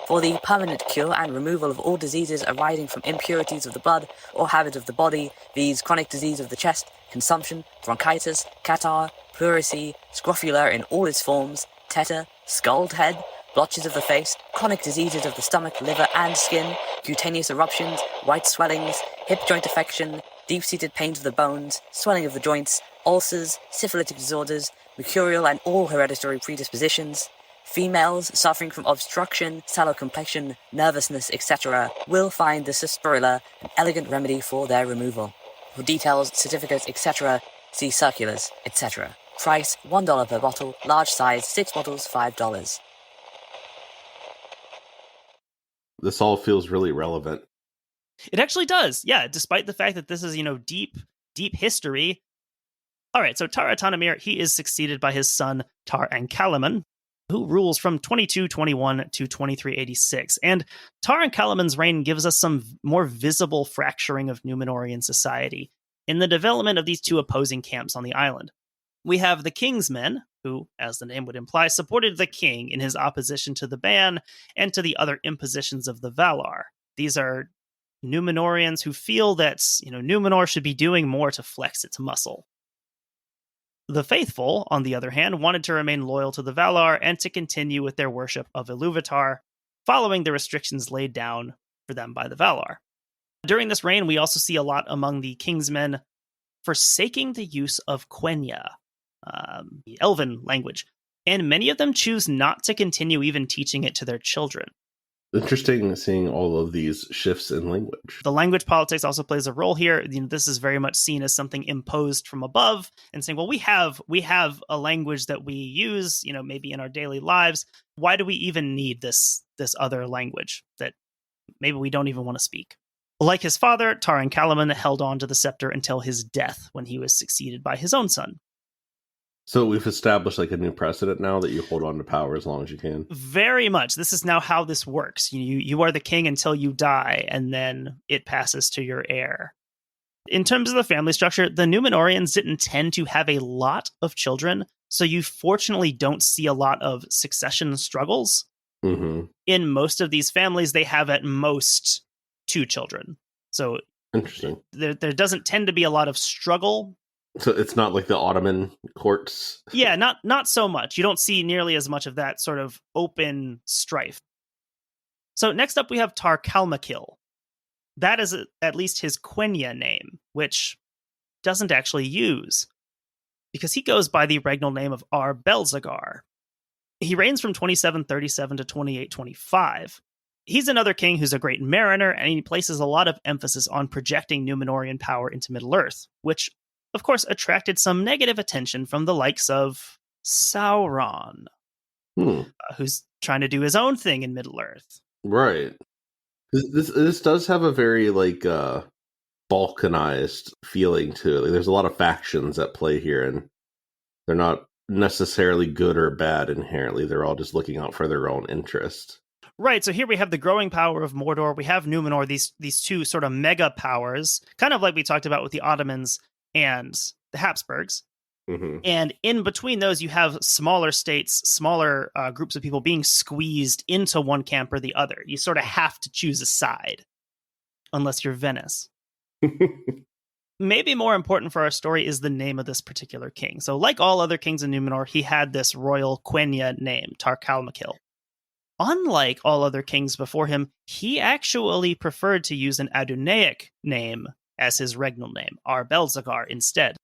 For the permanent cure and removal of all diseases arising from impurities of the blood or habit of the body, viz. Chronic disease of the chest, consumption, bronchitis, catarrh, pleurisy, scrofula in all its forms, tetter, scald head, blotches of the face, chronic diseases of the stomach, liver, and skin, cutaneous eruptions, white swellings, hip joint affection, deep-seated pains of the bones, swelling of the joints, ulcers, syphilitic disorders, mercurial and all hereditary predispositions. Females suffering from obstruction, sallow complexion, nervousness, etc. will find the Sarsaparilla an elegant remedy for their removal. For details, certificates, etc., see circulars, etc. Price $1 per bottle, large size, 6 bottles, $5. This all feels really relevant. It actually does, yeah, despite the fact that this is, deep history. All right, so Tar-Atanamir, he is succeeded by his son Tar-Ankalaman, who rules from 2221 to 2386. And Tar-Ankalaman's reign gives us some more visible fracturing of Númenorian society in the development of these two opposing camps on the island. We have the King's Men, who, as the name would imply, supported the king in his opposition to the ban and to the other impositions of the Valar. These are Númenorians who feel that, Númenor should be doing more to flex its muscle. The faithful, on the other hand, wanted to remain loyal to the Valar and to continue with their worship of Ilúvatar, following the restrictions laid down for them by the Valar. During this reign, we also see a lot among the King's Men forsaking the use of Quenya, the Elven language, and many of them choose not to continue even teaching it to their children. Interesting seeing all of these shifts in language. The language politics also plays a role here. This is very much seen as something imposed from above and saying, well, we have a language that we use, maybe in our daily lives. Why do we even need this other language that maybe we don't even want to speak? Like his father, Tar-Ankalaman held on to the scepter until his death when he was succeeded by his own son. So we've established like a new precedent now that you hold on to power as long as you can. Very much. This is now how this works. You are the king until you die, and then it passes to your heir. In terms of the family structure, the Númenóreans didn't tend to have a lot of children, so you fortunately don't see a lot of succession struggles. Mm-hmm. In most of these families, they have at most 2 children. So interesting. There doesn't tend to be a lot of struggle. So it's not like the Ottoman courts? Yeah, not so much. You don't see nearly as much of that sort of open strife. So next up we have Tar-Kalmakil. That is at least his Quenya name, which doesn't actually use, because he goes by the regnal name of Ar-Belzagar. He reigns from 2737 to 2825. He's another king who's a great mariner, and he places a lot of emphasis on projecting Númenorian power into Middle-earth, which, of course, attracted some negative attention from the likes of Sauron, who's trying to do his own thing in Middle-earth. Right. This does have a very, like, balkanized feeling to it. Like, there's a lot of factions at play here, and they're not necessarily good or bad inherently. They're all just looking out for their own interest. Right, so here we have the growing power of Mordor. We have Númenor, these 2 sort of mega powers, kind of like we talked about with the Ottomans and the Habsburgs. Mm-hmm. And in between those, you have smaller states, smaller groups of people being squeezed into one camp or the other. You sort of have to choose a side, unless you're Venice. Maybe more important for our story is the name of this particular king. So like all other kings in Númenor, he had this royal Quenya name, Tar-Kalmakil. Unlike all other kings before him, he actually preferred to use an Adunaic name as his regnal name, Ar-Belzagar, instead.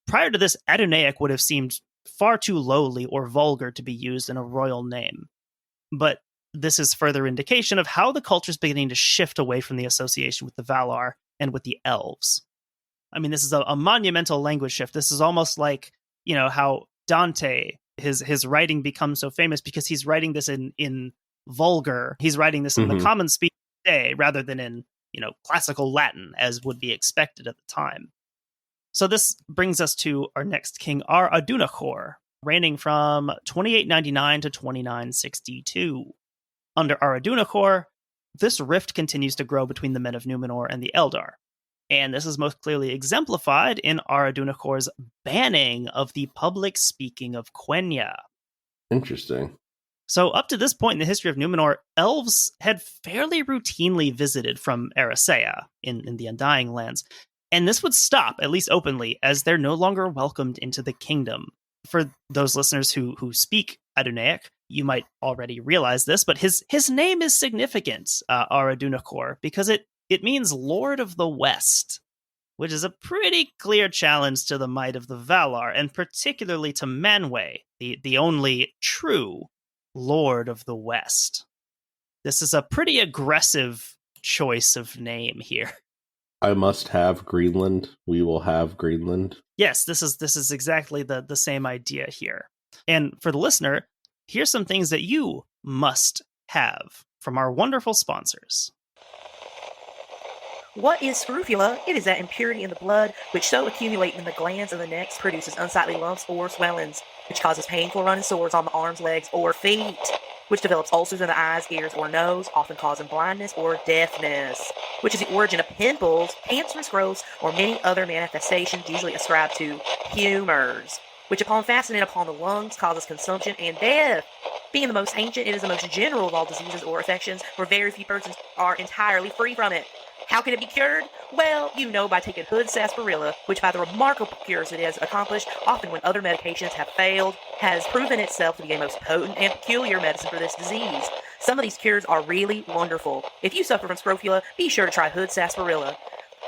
Prior to this, Adunaic would have seemed far too lowly or vulgar to be used in a royal name. But this is further indication of how the culture is beginning to shift away from the association with the Valar and with the elves. I mean, this is a monumental language shift. This is almost like, how Dante, his writing becomes so famous because he's writing this in vulgar. He's writing this in the common speech today rather than in, classical Latin, as would be expected at the time. So this brings us to our next king, Ar-Adunachor, reigning from 2899 to 2962. Under Ar-Adunachor, this rift continues to grow between the men of Númenor and the Eldar. And this is most clearly exemplified in Ar-Adunachor's banning of the public speaking of Quenya. Interesting. So up to this point in the history of Númenor, elves had fairly routinely visited from Eressëa in the Undying Lands. And this would stop, at least openly, as they're no longer welcomed into the kingdom. For those listeners who speak Adunaic, you might already realize this, but his name is significant, Ar-Adunachor, because it means Lord of the West, which is a pretty clear challenge to the might of the Valar, and particularly to Manwë, the only true Lord of the West. This is a pretty aggressive choice of name here. I must have Greenland. We will have Greenland. Yes, this is exactly the same idea here. And for the listener, here's some things that you must have from our wonderful sponsors. What is scrofula? It is that impurity in the blood which so accumulate in the glands of the necks produces unsightly lumps or swellings, which causes painful running sores on the arms, legs, or feet, which develops ulcers in the eyes, ears, or nose, often causing blindness or deafness, which is the origin of pimples, cancerous growths, or many other manifestations usually ascribed to humors, which upon fastening upon the lungs causes consumption and death. Being the most ancient, it is the most general of all diseases or affections, where very few persons are entirely free from it. How can it be cured? Well, by taking hood sarsaparilla, which by the remarkable cures it has accomplished, often when other medications have failed, has proven itself to be a most potent and peculiar medicine for this disease. Some of these cures are really wonderful. If you suffer from scrofula, be sure to try hood sarsaparilla.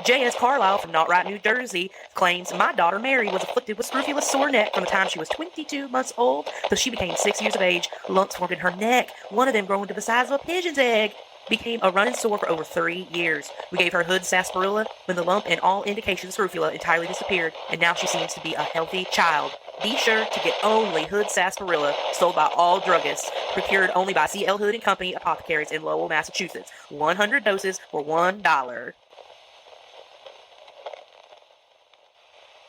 J.S. Carlisle from Not Right, New Jersey, claims, my daughter Mary was afflicted with scrofula sore neck from the time she was 22 months old till she became 6 years of age. Lumps formed in her neck, one of them growing to the size of a pigeon's egg. Became a running sore for over 3 years. We gave her hood sarsaparilla when the lump and all indications of scrofula entirely disappeared, and now she seems to be a healthy child. Be sure to get only hood sarsaparilla, sold by all druggists, procured only by C.L. Hood and Company Apothecaries in Lowell, Massachusetts. 100 doses for $1.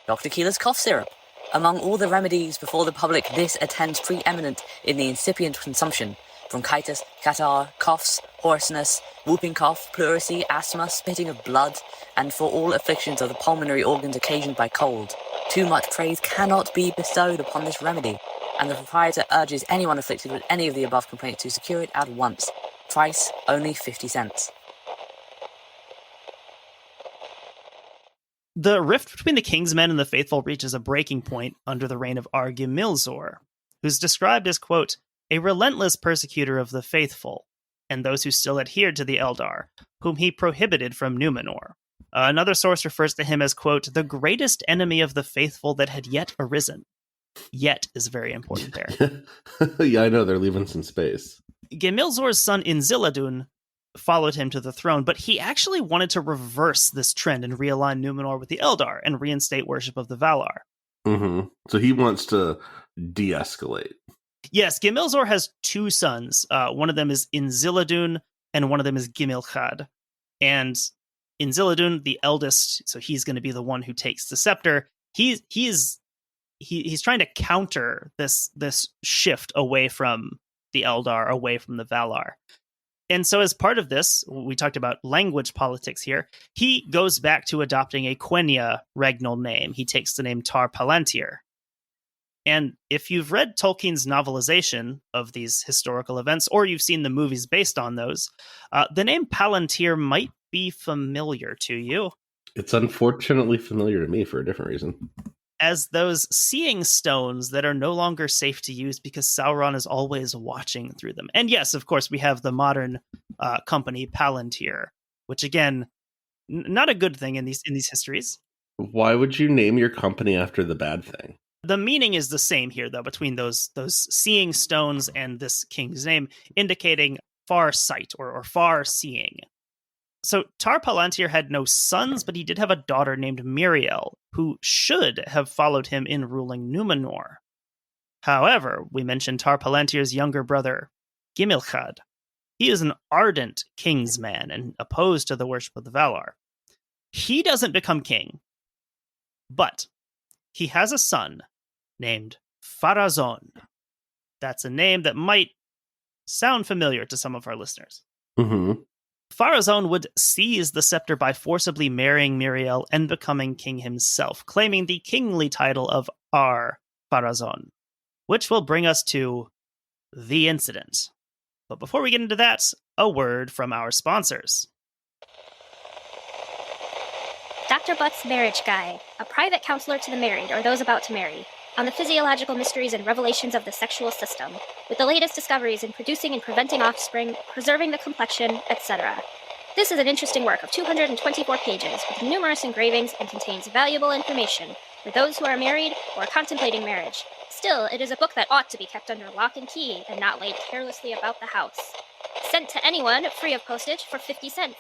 Dr. Keeler's cough syrup. Among all the remedies before the public, this attends preeminent in the incipient consumption: bronchitis, catarrh, coughs, hoarseness, whooping cough, pleurisy, asthma, spitting of blood, and for all afflictions of the pulmonary organs occasioned by cold. Too much praise cannot be bestowed upon this remedy, and the proprietor urges anyone afflicted with any of the above complaints to secure it at once. Price only 50 cents. The rift between the king's men and the faithful reaches a breaking point under the reign of Ar-Gimilzor, who's described as, quote, a relentless persecutor of the faithful, and those who still adhered to the Eldar, whom he prohibited from Númenor. Another source refers to him as, quote, the greatest enemy of the faithful that had yet arisen. Yet is very important there. Yeah, I know, they're leaving some space. Gimilzor's son Inziladun followed him to the throne, but he actually wanted to reverse this trend and realign Númenor with the Eldar and reinstate worship of the Valar. Mm-hmm. So he wants to de-escalate. Yes, Gimilzor has two sons. One of them is Inziladun, and one of them is Gimilchad. And Inziladun, the eldest, so he's going to be the one who takes the scepter. He's trying to counter this shift away from the Eldar, away from the Valar. And so as part of this, we talked about language politics here, he goes back to adopting a Quenya regnal name. He takes the name Tar Palantir. And if you've read Tolkien's novelization of these historical events, or you've seen the movies based on those, the name Palantir might be familiar to you. It's unfortunately familiar to me for a different reason. As those seeing stones that are no longer safe to use because Sauron is always watching through them. And yes, of course, we have the modern company Palantir, which again, not a good thing in these histories. Why would you name your company after the bad thing? The meaning is the same here, though, between those seeing stones and this king's name, indicating far sight or far seeing. So Tar Palantir had no sons, but he did have a daughter named Miriel, who should have followed him in ruling Númenor. However, we mentioned Tar Palantir's younger brother, Gimilchad. He is an ardent king's man and opposed to the worship of the Valar. He doesn't become king, but he has a son named Pharazôn. That's a name that might sound familiar to some of our listeners. Mm-hmm. Pharazôn would seize the scepter by forcibly marrying Miriel and becoming king himself, claiming the kingly title of Ar-Pharazôn, which will bring us to the incident. But before we get into that, a word from our sponsors. Dr. Butt's Marriage Guide, a private counselor to the married or those about to marry, on the physiological mysteries and revelations of the sexual system, with the latest discoveries in producing and preventing offspring, preserving the complexion, etc. This is an interesting work of 224 pages with numerous engravings and contains valuable information for those who are married or contemplating marriage. Still, it is a book that ought to be kept under lock and key and not laid carelessly about the house. Sent to anyone, free of postage, for 50 cents.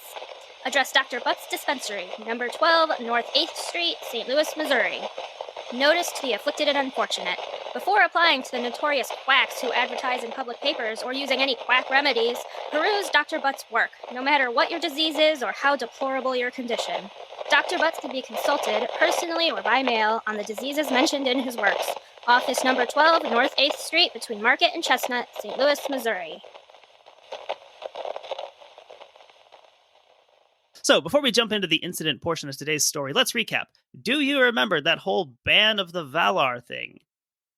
Address Dr. Butt's Dispensary, number 12 North 8th Street, St. Louis, Missouri. Notice to the afflicted and unfortunate. Before applying to the notorious quacks who advertise in public papers or using any quack remedies, peruse Dr. Butt's work, no matter what your disease is or how deplorable your condition. Dr. Butts can be consulted, personally or by mail, on the diseases mentioned in his works. Office number 12 North 8th Street, between Market and Chestnut, St. Louis, Missouri. So, before we jump into the incident portion of today's story, let's recap. Do you remember that whole ban of the Valar thing?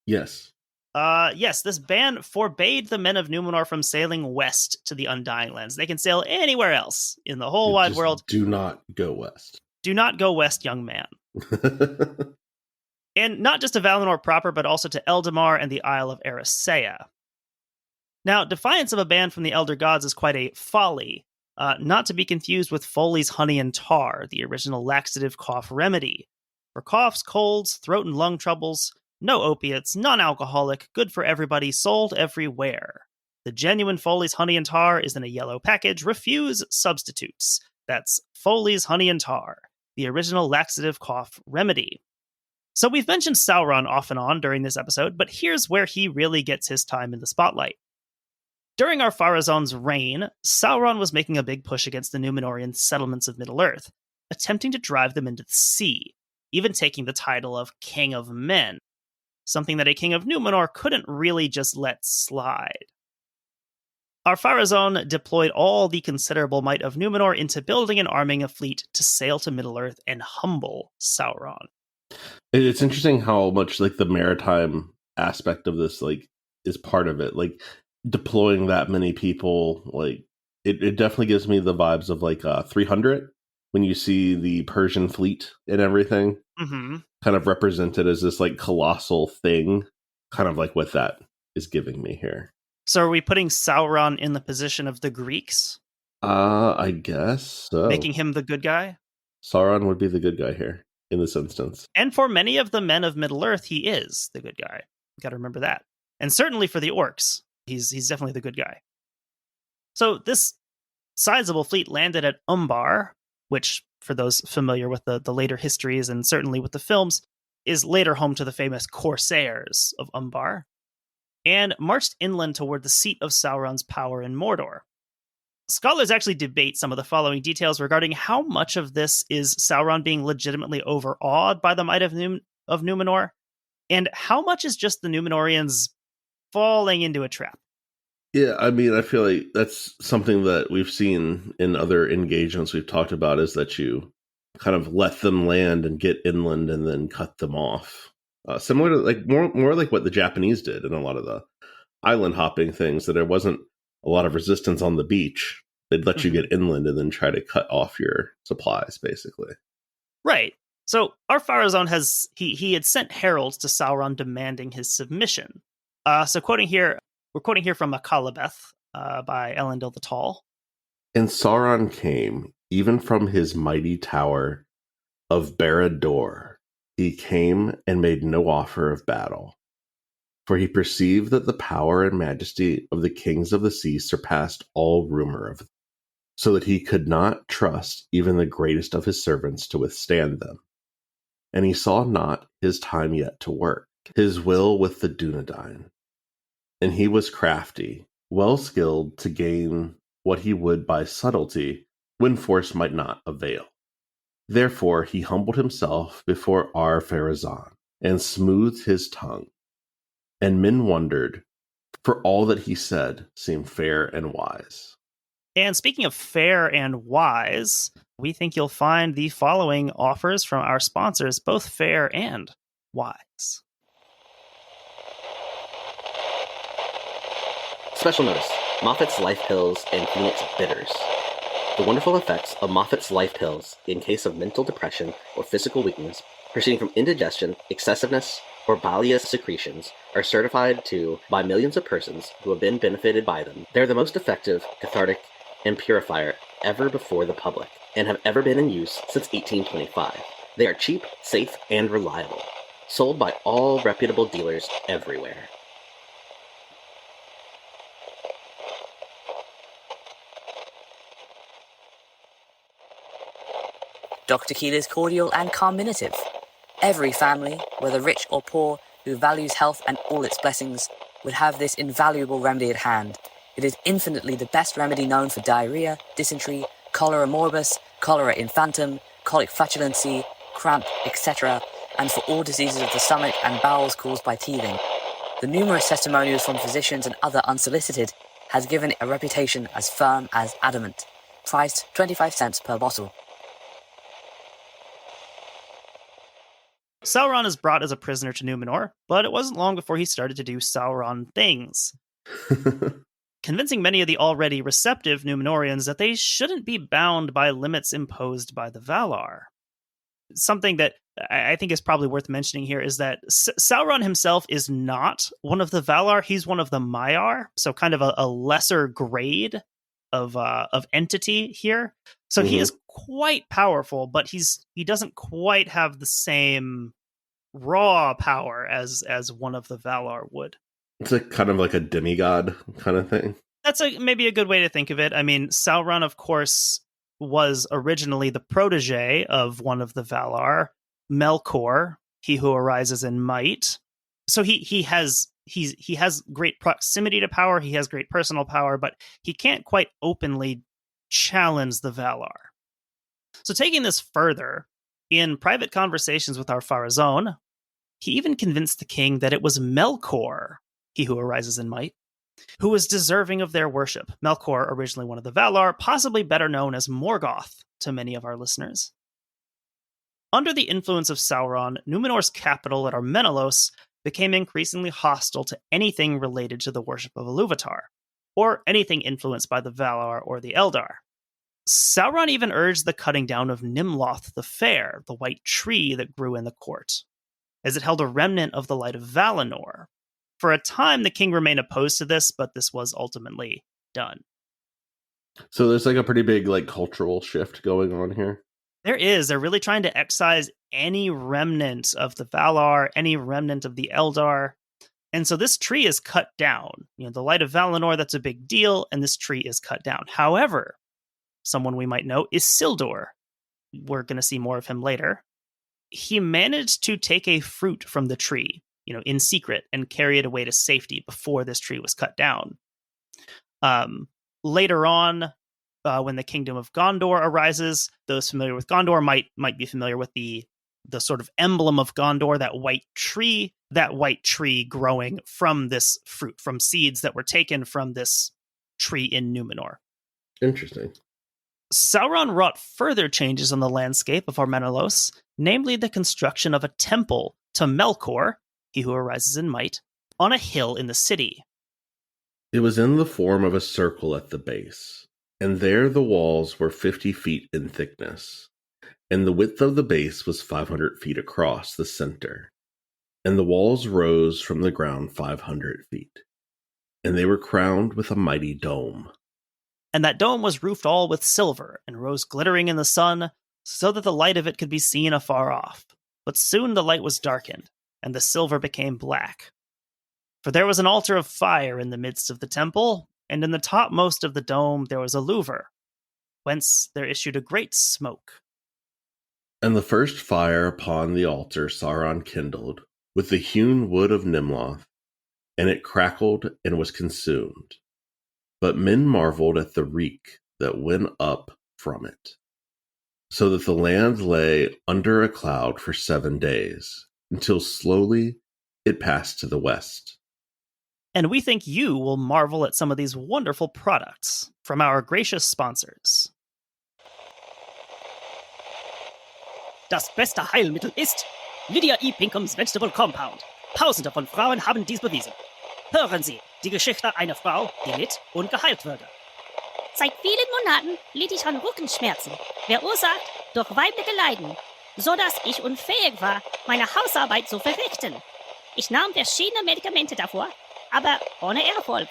Yes. Yes, this ban forbade the men of Númenor from sailing west to the Undying Lands. They can sail anywhere else in the whole wide world. Do not go west. Do not go west, young man. And not just to Valinor proper, but also to Eldamar and the Isle of Eressëa. Now, defiance of a ban from the Elder Gods is quite a folly. Not to be confused with Foley's Honey and Tar, the original laxative cough remedy. For coughs, colds, throat and lung troubles, no opiates, non-alcoholic, good for everybody, sold everywhere. The genuine Foley's Honey and Tar is in a yellow package. Refuse substitutes. That's Foley's Honey and Tar, the original laxative cough remedy. So we've mentioned Sauron off and on during this episode, but here's where he really gets his time in the spotlight. During Ar-Pharazôn's reign, Sauron was making a big push against the Númenorian settlements of Middle-earth, attempting to drive them into the sea, even taking the title of King of Men. something that a king of Númenor couldn't really just let slide. Ar-Pharazôn deployed all the considerable might of Númenor into building and arming a fleet to sail to Middle-earth and humble Sauron. It's interesting how much like the maritime aspect of this like is part of it. Like deploying that many people, like it definitely gives me the vibes of like 300 when you see the Persian fleet and everything kind of represented as this like colossal thing, kind of like what that is giving me here. So are we putting Sauron in the position of the Greeks? I guess so. Making him the good guy? Sauron would be the good guy here in this instance. And for many of the men of Middle-earth, he is the good guy. You got to remember that. And certainly for the orcs, he's definitely the good guy. So this sizable fleet landed at Umbar, which, for those familiar with the later histories and certainly with the films, is later home to the famous Corsairs of Umbar, and marched inland toward the seat of Sauron's power in Mordor. Scholars actually debate some of the following details regarding how much of this is Sauron being legitimately overawed by the might of Númenor, and how much is just the Númenorians falling into a trap. Yeah, I mean, I feel like that's something that we've seen in other engagements we've talked about, is that you kind of let them land and get inland and then cut them off. Similar to like more like what the Japanese did in a lot of the island hopping things, that there wasn't a lot of resistance on the beach. They'd let you get inland and then try to cut off your supplies, basically. Right. So Ar-Pharazôn he had sent heralds to Sauron demanding his submission. So we're quoting here from Akallabêth by Elendil the Tall. And Sauron came, even from his mighty tower of Barahir. He came and made no offer of battle, for he perceived that the power and majesty of the kings of the sea surpassed all rumor of them, so that he could not trust even the greatest of his servants to withstand them. And he saw not his time yet to work his will with the Dunedain. And he was crafty, well skilled to gain what he would by subtlety, when force might not avail. Therefore he humbled himself before Ar-Pharazôn, and smoothed his tongue. And men wondered, for all that he said seemed fair and wise. And speaking of fair and wise, we think you'll find the following offers from our sponsors, both fair and wise. Special notice, Moffat's Life Pills and Phoenix Bitters. The wonderful effects of Moffat's Life Pills in case of mental depression or physical weakness proceeding from indigestion, excessiveness, or bilious secretions are certified by millions of persons who have been benefited by them. They're the most effective, cathartic, and purifier ever before the public, and have ever been in use since 1825. They are cheap, safe, and reliable. Sold by all reputable dealers everywhere. Dr. Keeler's cordial and carminative. Every family, whether rich or poor, who values health and all its blessings, would have this invaluable remedy at hand. It is infinitely the best remedy known for diarrhea, dysentery, cholera morbus, cholera infantum, colic flatulency, cramp, etc., and for all diseases of the stomach and bowels caused by teething. The numerous testimonials from physicians and other unsolicited has given it a reputation as firm as adamant. Priced 25 cents per bottle. Sauron is brought as a prisoner to Númenor, but it wasn't long before he started to do Sauron things, convincing many of the already receptive Númenorians that they shouldn't be bound by limits imposed by the Valar. Something that I think is probably worth mentioning here is that Sauron himself is not one of the Valar, he's one of the Maiar, so kind of a lesser grade of entity here. So he is quite powerful, but he doesn't quite have the same raw power as one of the Valar would. It's kind of like a demigod kind of thing. That's maybe a good way to think of it. I mean, Sauron, of course, was originally the protege of one of the Valar, Melkor, he who arises in might. So he has great proximity to power, he has great personal power, but he can't quite openly challenge the Valar. So taking this further, in private conversations with Ar-Pharazôn, He even convinced the king that it was Melkor, he who arises in might, who was deserving of their worship. Melkor, originally one of the Valar, possibly better known as Morgoth to many of our listeners. Under the influence of Sauron, Númenor's capital at Armenelos became increasingly hostile to anything related to the worship of Ilúvatar, or anything influenced by the Valar or the Eldar. Sauron even urged the cutting down of Nimloth the Fair, the white tree that grew in the court, as it held a remnant of the light of Valinor. For a time, the king remained opposed to this, but this was ultimately done. So there's like a pretty big like cultural shift going on here. There is. They're really trying to excise any remnant of the Valar, any remnant of the Eldar. And so this tree is cut down. You know, the light of Valinor, that's a big deal, and this tree is cut down. However, someone we might know is Isildur. We're going to see more of him later. He managed to take a fruit from the tree, in secret, and carry it away to safety before this tree was cut down. Later on, when the kingdom of Gondor arises, those familiar with Gondor might be familiar with the sort of emblem of Gondor, that white tree growing from this fruit, from seeds that were taken from this tree in Númenor. Interesting. Sauron wrought further changes on the landscape of Armenelos, namely the construction of a temple to Melkor, he who arises in might, on a hill in the city. It was in the form of a circle at the base, and there the walls were 50 feet in thickness, and the width of the base was 500 feet across the center, and the walls rose from the ground 500 feet, and they were crowned with a mighty dome. And that dome was roofed all with silver, and rose glittering in the sun, so that the light of it could be seen afar off. But soon the light was darkened, and the silver became black. For there was an altar of fire in the midst of the temple, and in the topmost of the dome there was a louver, whence there issued a great smoke. And the first fire upon the altar Sauron kindled, with the hewn wood of Nimloth, and it crackled and was consumed. But men marveled at the reek that went up from it, so that the land lay under a cloud for 7 days, until slowly it passed to the west. And we think you will marvel at some of these wonderful products from our gracious sponsors. Das beste Heilmittel ist J.E.A. Pinkhams Vegetable Compound. Tausende von Frauen haben dies bewiesen. Hören Sie die Geschichte einer Frau, die litt und geheilt wurde. Seit vielen Monaten litt ich an Rückenschmerzen, verursacht durch weibliche Leiden, so dass ich unfähig war, meine Hausarbeit zu verrichten. Ich nahm verschiedene Medikamente davor, aber ohne Erfolg.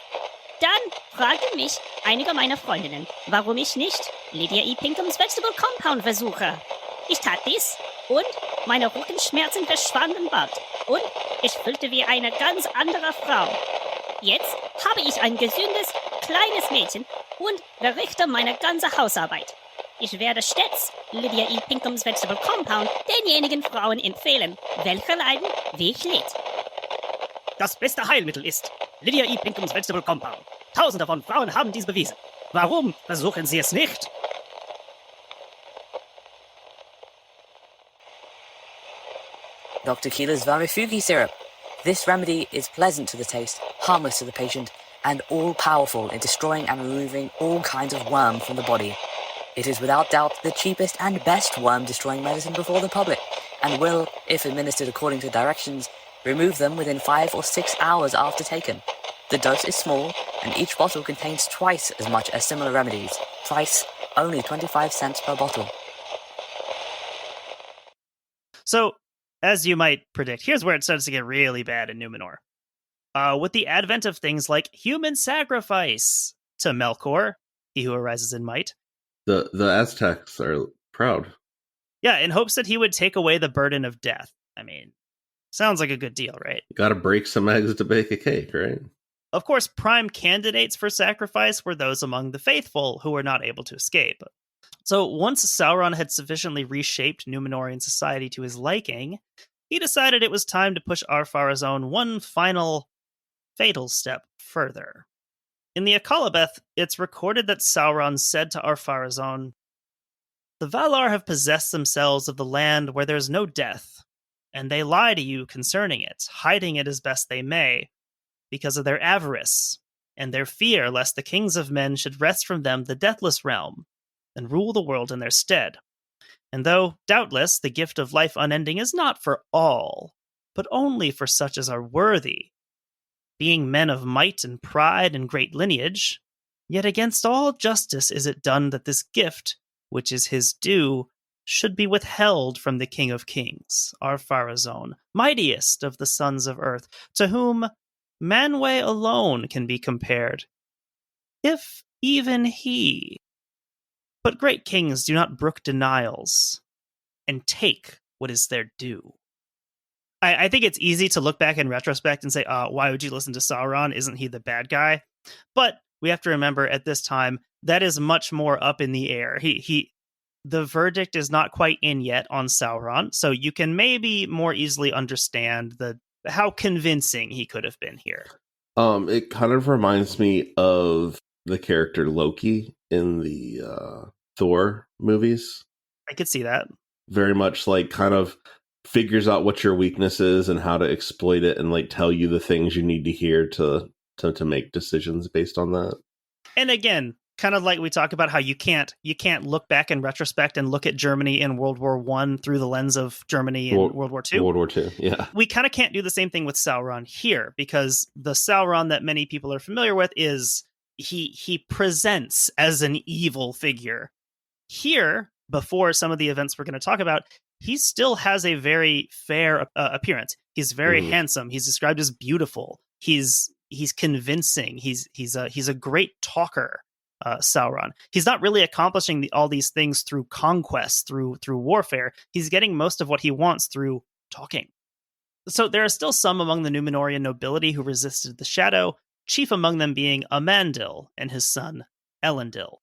Dann fragten mich einige meiner Freundinnen, warum ich nicht J.E.A. Pinkhams Vegetable Compound versuche. Ich tat dies und meine Rückenschmerzen verschwanden bald und ich fühlte wie eine ganz andere Frau. Jetzt habe ich ein gesundes, kleines Mädchen und verrichte meine ganze Hausarbeit. Ich werde stets J.E.A. Pinkhams Vegetable Compound denjenigen Frauen empfehlen, welche leiden, wie ich litt. Das beste Heilmittel ist J.E.A. Pinkhams Vegetable Compound. Tausende von Frauen haben dies bewiesen. Warum versuchen Sie es nicht? Dr. Keeler's Varifugi syrup. This remedy is pleasant to the taste, harmless to the patient, and all-powerful in destroying and removing all kinds of worm from the body. It is without doubt the cheapest and best worm-destroying medicine before the public, and will, if administered according to directions, remove them within 5 or 6 hours after taken. The dose is small, and each bottle contains twice as much as similar remedies. Price, only 25 cents per bottle. So, as you might predict, here's where it starts to get really bad in Númenor. With the advent of things like human sacrifice to Melkor, he who arises in might. The Aztecs are proud. Yeah, in hopes that he would take away the burden of death. I mean, sounds like a good deal, right? Gotta break some eggs to bake a cake, right? Of course, prime candidates for sacrifice were those among the faithful who were not able to escape. So once Sauron had sufficiently reshaped Númenorian society to his liking, he decided it was time to push Ar-Pharazôn one final fatal step further. In the Akallabêth, it's recorded that Sauron said to Ar-Pharazôn, "The Valar have possessed themselves of the land where there is no death, and they lie to you concerning it, hiding it as best they may, because of their avarice and their fear lest the kings of men should wrest from them the deathless realm and rule the world in their stead. And though, doubtless, the gift of life unending is not for all, but only for such as are worthy, being men of might and pride and great lineage, yet against all justice is it done that this gift, which is his due, should be withheld from the King of Kings, our Pharazôn, mightiest of the sons of earth, to whom Manwë alone can be compared, if even he. But great kings do not brook denials, and take what is their due. I think it's easy to look back in retrospect and say, why would you listen to Sauron? Isn't he the bad guy? But we have to remember at this time, that is much more up in the air. The verdict is not quite in yet on Sauron, so you can maybe more easily understand how convincing he could have been here. It kind of reminds me of the character Loki in the Thor movies. I could see that. Very much like kind of figures out what your weakness is and how to exploit it and like tell you the things you need to hear to make decisions based on that. And again, kind of like we talk about how you can't look back in retrospect and look at Germany in World War I through the lens of Germany in World War II. World War II, yeah. We kind of can't do the same thing with Sauron here, because the Sauron that many people are familiar with is he presents as an evil figure. Here, before some of the events we're going to talk about, he still has a very fair appearance. He's very handsome. He's described as beautiful. He's convincing. He's a great talker. Sauron. He's not really accomplishing all these things through conquest, through warfare. He's getting most of what he wants through talking. So there are still some among the Númenorian nobility who resisted the shadow, chief among them being Amandil and his son Elendil.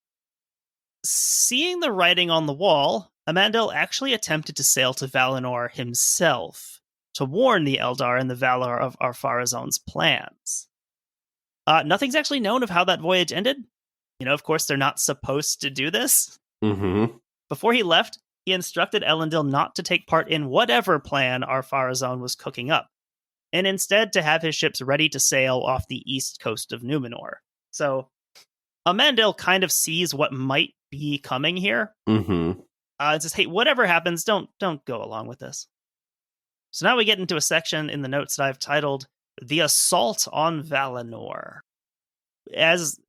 Seeing the writing on the wall, Amandil actually attempted to sail to Valinor himself to warn the Eldar and the Valar of Ar-Pharazôn's plans. Nothing's actually known of how that voyage ended. Of course, they're not supposed to do this. Mm-hmm. Before he left, he instructed Elendil not to take part in whatever plan Ar-Pharazôn was cooking up, and instead to have his ships ready to sail off the east coast of Númenor. So, Amandil kind of sees what might be coming here. Mm-hmm. It says, hey, whatever happens, don't go along with this. So now we get into a section in the notes that I've titled, The Assault on Valinor. As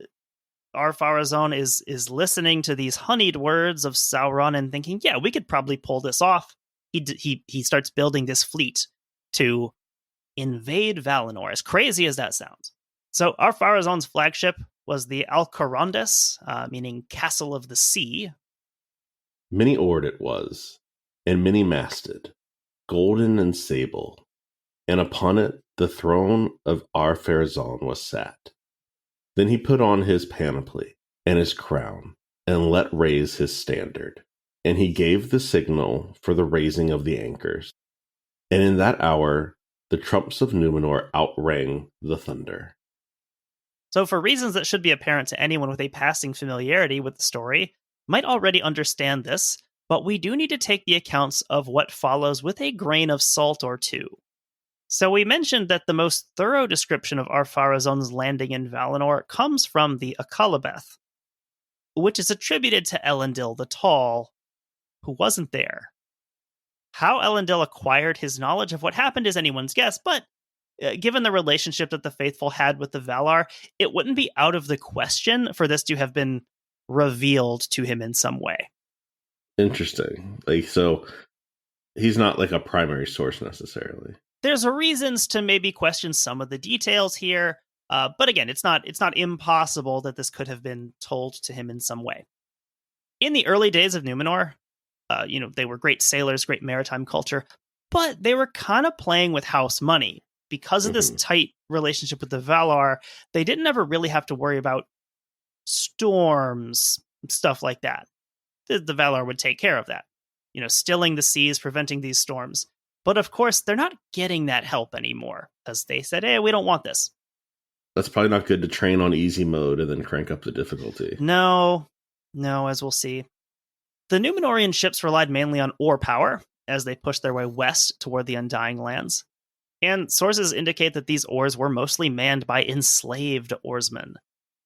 Ar-Pharazôn is listening to these honeyed words of Sauron and thinking, yeah, we could probably pull this off. He starts building this fleet to invade Valinor, as crazy as that sounds. So Ar-Pharazôn's flagship was the Alcarondes, meaning Castle of the Sea. Many-oared it was, and many-masted, golden and sable, and upon it the throne of Ar-Pharazôn was sat. Then he put on his panoply and his crown, and let raise his standard. And he gave the signal for the raising of the anchors. And in that hour, the trumps of Númenor outrang the thunder. So for reasons that should be apparent to anyone with a passing familiarity with the story, might already understand this, but we do need to take the accounts of what follows with a grain of salt or two. So we mentioned that the most thorough description of Ar-Pharazôn's landing in Valinor comes from the Akallabêth, which is attributed to Elendil the Tall, who wasn't there. How Elendil acquired his knowledge of what happened is anyone's guess, but given the relationship that the faithful had with the Valar, it wouldn't be out of the question for this to have been revealed to him in some way. Interesting. So he's not like a primary source necessarily. There's reasons to maybe question some of the details here, but again, it's not impossible that this could have been told to him in some way. In the early days of Númenor, they were great sailors, great maritime culture, but they were kind of playing with house money. Because of this tight relationship with the Valar, they didn't ever really have to worry about storms, stuff like that. The Valar would take care of that, stilling the seas, preventing these storms. But of course, they're not getting that help anymore, because they said, hey, we don't want this. That's probably not good to train on easy mode and then crank up the difficulty. No, as we'll see. The Númenorian ships relied mainly on oar power, as they pushed their way west toward the Undying Lands. And sources indicate that these oars were mostly manned by enslaved oarsmen,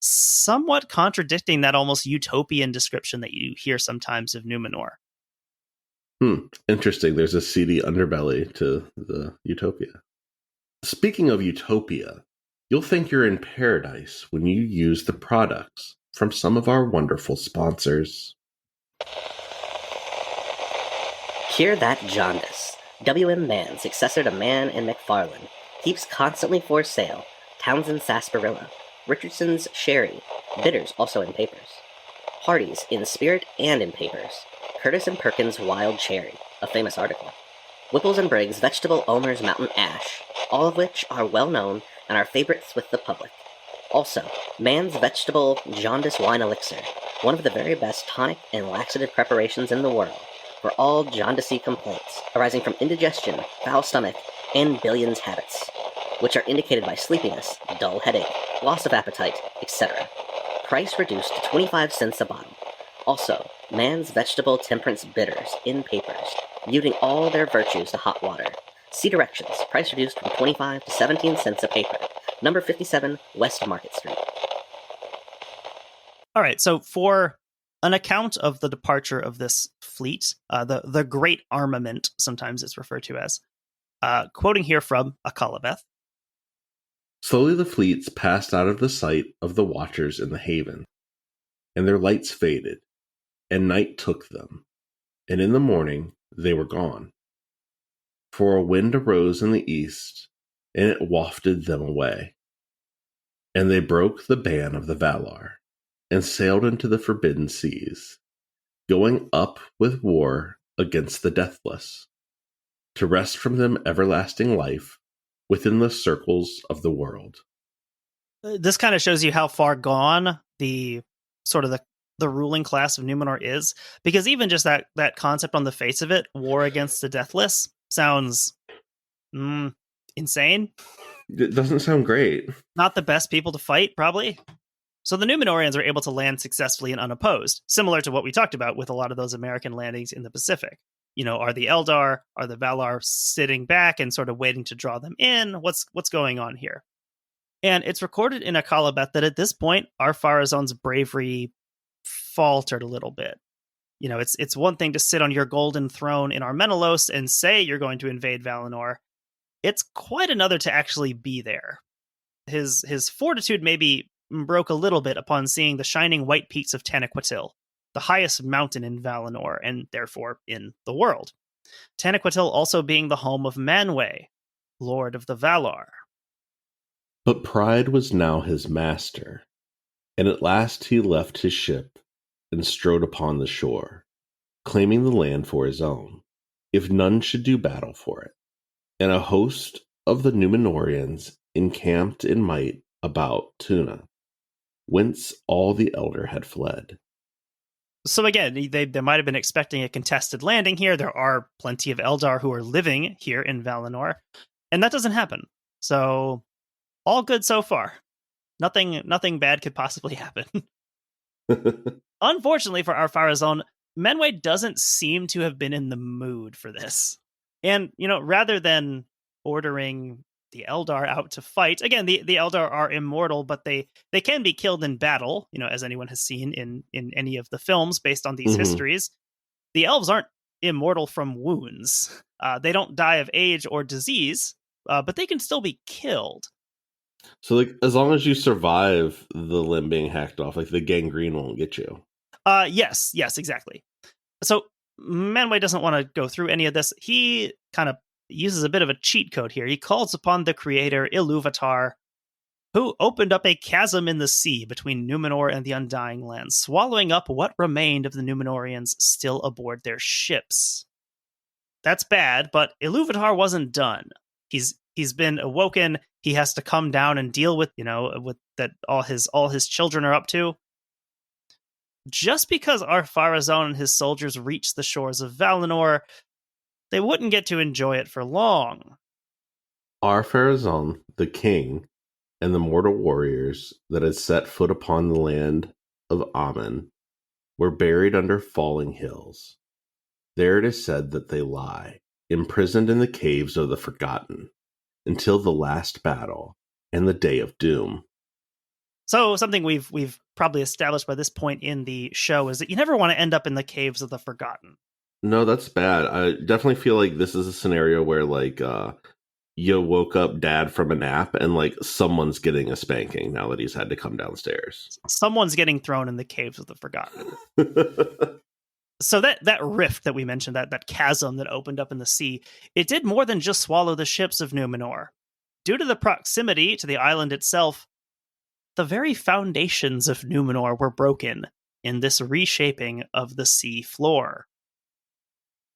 somewhat contradicting that almost utopian description that you hear sometimes of Númenor. Interesting. There's a seedy underbelly to the utopia. Speaking of utopia, you'll think you're in paradise when you use the products from some of our wonderful sponsors. Cure that jaundice. W.M. Mann, successor to Mann and McFarlane, keeps constantly for sale Townsend's Sarsaparilla, Richardson's Sherry, bitters also in papers. Hardy's in spirit and in papers. Curtis and Perkins' Wild Cherry, a famous article. Whipples and Briggs' Vegetable Omer's Mountain Ash, all of which are well known and are favorites with the public. Also, Mann's Vegetable Jaundice Wine Elixir, one of the very best tonic and laxative preparations in the world for all jaundicey complaints arising from indigestion, foul stomach, and billions habits, which are indicated by sleepiness, dull headache, loss of appetite, etc. Price reduced to 25 cents a bottle. Also, Mann's Vegetable Temperance Bitters in papers, muting all their virtues to hot water. See directions. Price reduced from 25 to 17 cents a paper. Number 57, West Market Street. All right, so for an account of the departure of this fleet, the Great Armament, sometimes it's referred to as, quoting here from Akallabêth. Slowly the fleets passed out of the sight of the watchers in the haven, and their lights faded, and night took them, and in the morning they were gone. For a wind arose in the east, and it wafted them away. And they broke the ban of the Valar, and sailed into the forbidden seas, going up with war against the deathless, to wrest from them everlasting life within the circles of the world. This kind of shows you how far gone the sort of the ruling class of Númenor is, because even just that concept on the face of it, war against the deathless, sounds insane. It doesn't sound great. Not the best people to fight, probably. So the Númenorians are able to land successfully and unopposed, similar to what we talked about with a lot of those American landings in the Pacific. You know, are the Eldar, are the Valar sitting back and sort of waiting to draw them in? What's going on here? And it's recorded in Akallabêth that at this point, Ar-Pharazôn's bravery faltered a little bit. You know, it's one thing to sit on your golden throne in Armenelos and say you're going to invade Valinor. It's quite another to actually be there. His fortitude maybe broke a little bit upon seeing the shining white peaks of Taniquetil, the highest mountain in Valinor, and therefore in the world. Taniquetil also being the home of Manwë, Lord of the Valar. But pride was now his master, and at last he left his ship and strode upon the shore, claiming the land for his own, if none should do battle for it. And a host of the Númenorians encamped in might about Tuna, whence all the Elder had fled. So again, they might have been expecting a contested landing here. There are plenty of Eldar who are living here in Valinor, and that doesn't happen. So all good so far. Nothing bad could possibly happen. Unfortunately for Ar-Pharazôn, Manwë doesn't seem to have been in the mood for this. And, you know, rather than ordering the Eldar out to fight, again, the Eldar are immortal, but they can be killed in battle, you know, as anyone has seen in any of the films based on these histories. The elves aren't immortal from wounds. They don't die of age or disease, but they can still be killed. So, like, as long as you survive the limb being hacked off, like, the gangrene won't get you. Yes, exactly. So Manwë doesn't want to go through any of this. He kind of uses a bit of a cheat code here. He calls upon the creator Ilúvatar, who opened up a chasm in the sea between Númenor and the Undying Lands, swallowing up what remained of the Númenorians still aboard their ships. That's bad, but Ilúvatar wasn't done. He's been awoken. He has to come down and deal with, with that all his children are up to. Just because Ar-Pharazôn and his soldiers reached the shores of Valinor, they wouldn't get to enjoy it for long. Ar-Pharazôn, the king, and the mortal warriors that had set foot upon the land of Aman were buried under falling hills. There it is said that they lie, imprisoned in the caves of the forgotten, until the last battle and the day of doom. So something we've probably established by this point in the show is that you never want to end up in the caves of the forgotten. No, that's bad. I definitely feel like this is a scenario where, like, you woke up dad from a nap and, like, someone's getting a spanking now that he's had to come downstairs. Someone's getting thrown in the caves of the forgotten. So that rift that we mentioned, that chasm that opened up in the sea, it did more than just swallow the ships of Númenor. Due to the proximity to the island itself, the very foundations of Númenor were broken in this reshaping of the sea floor.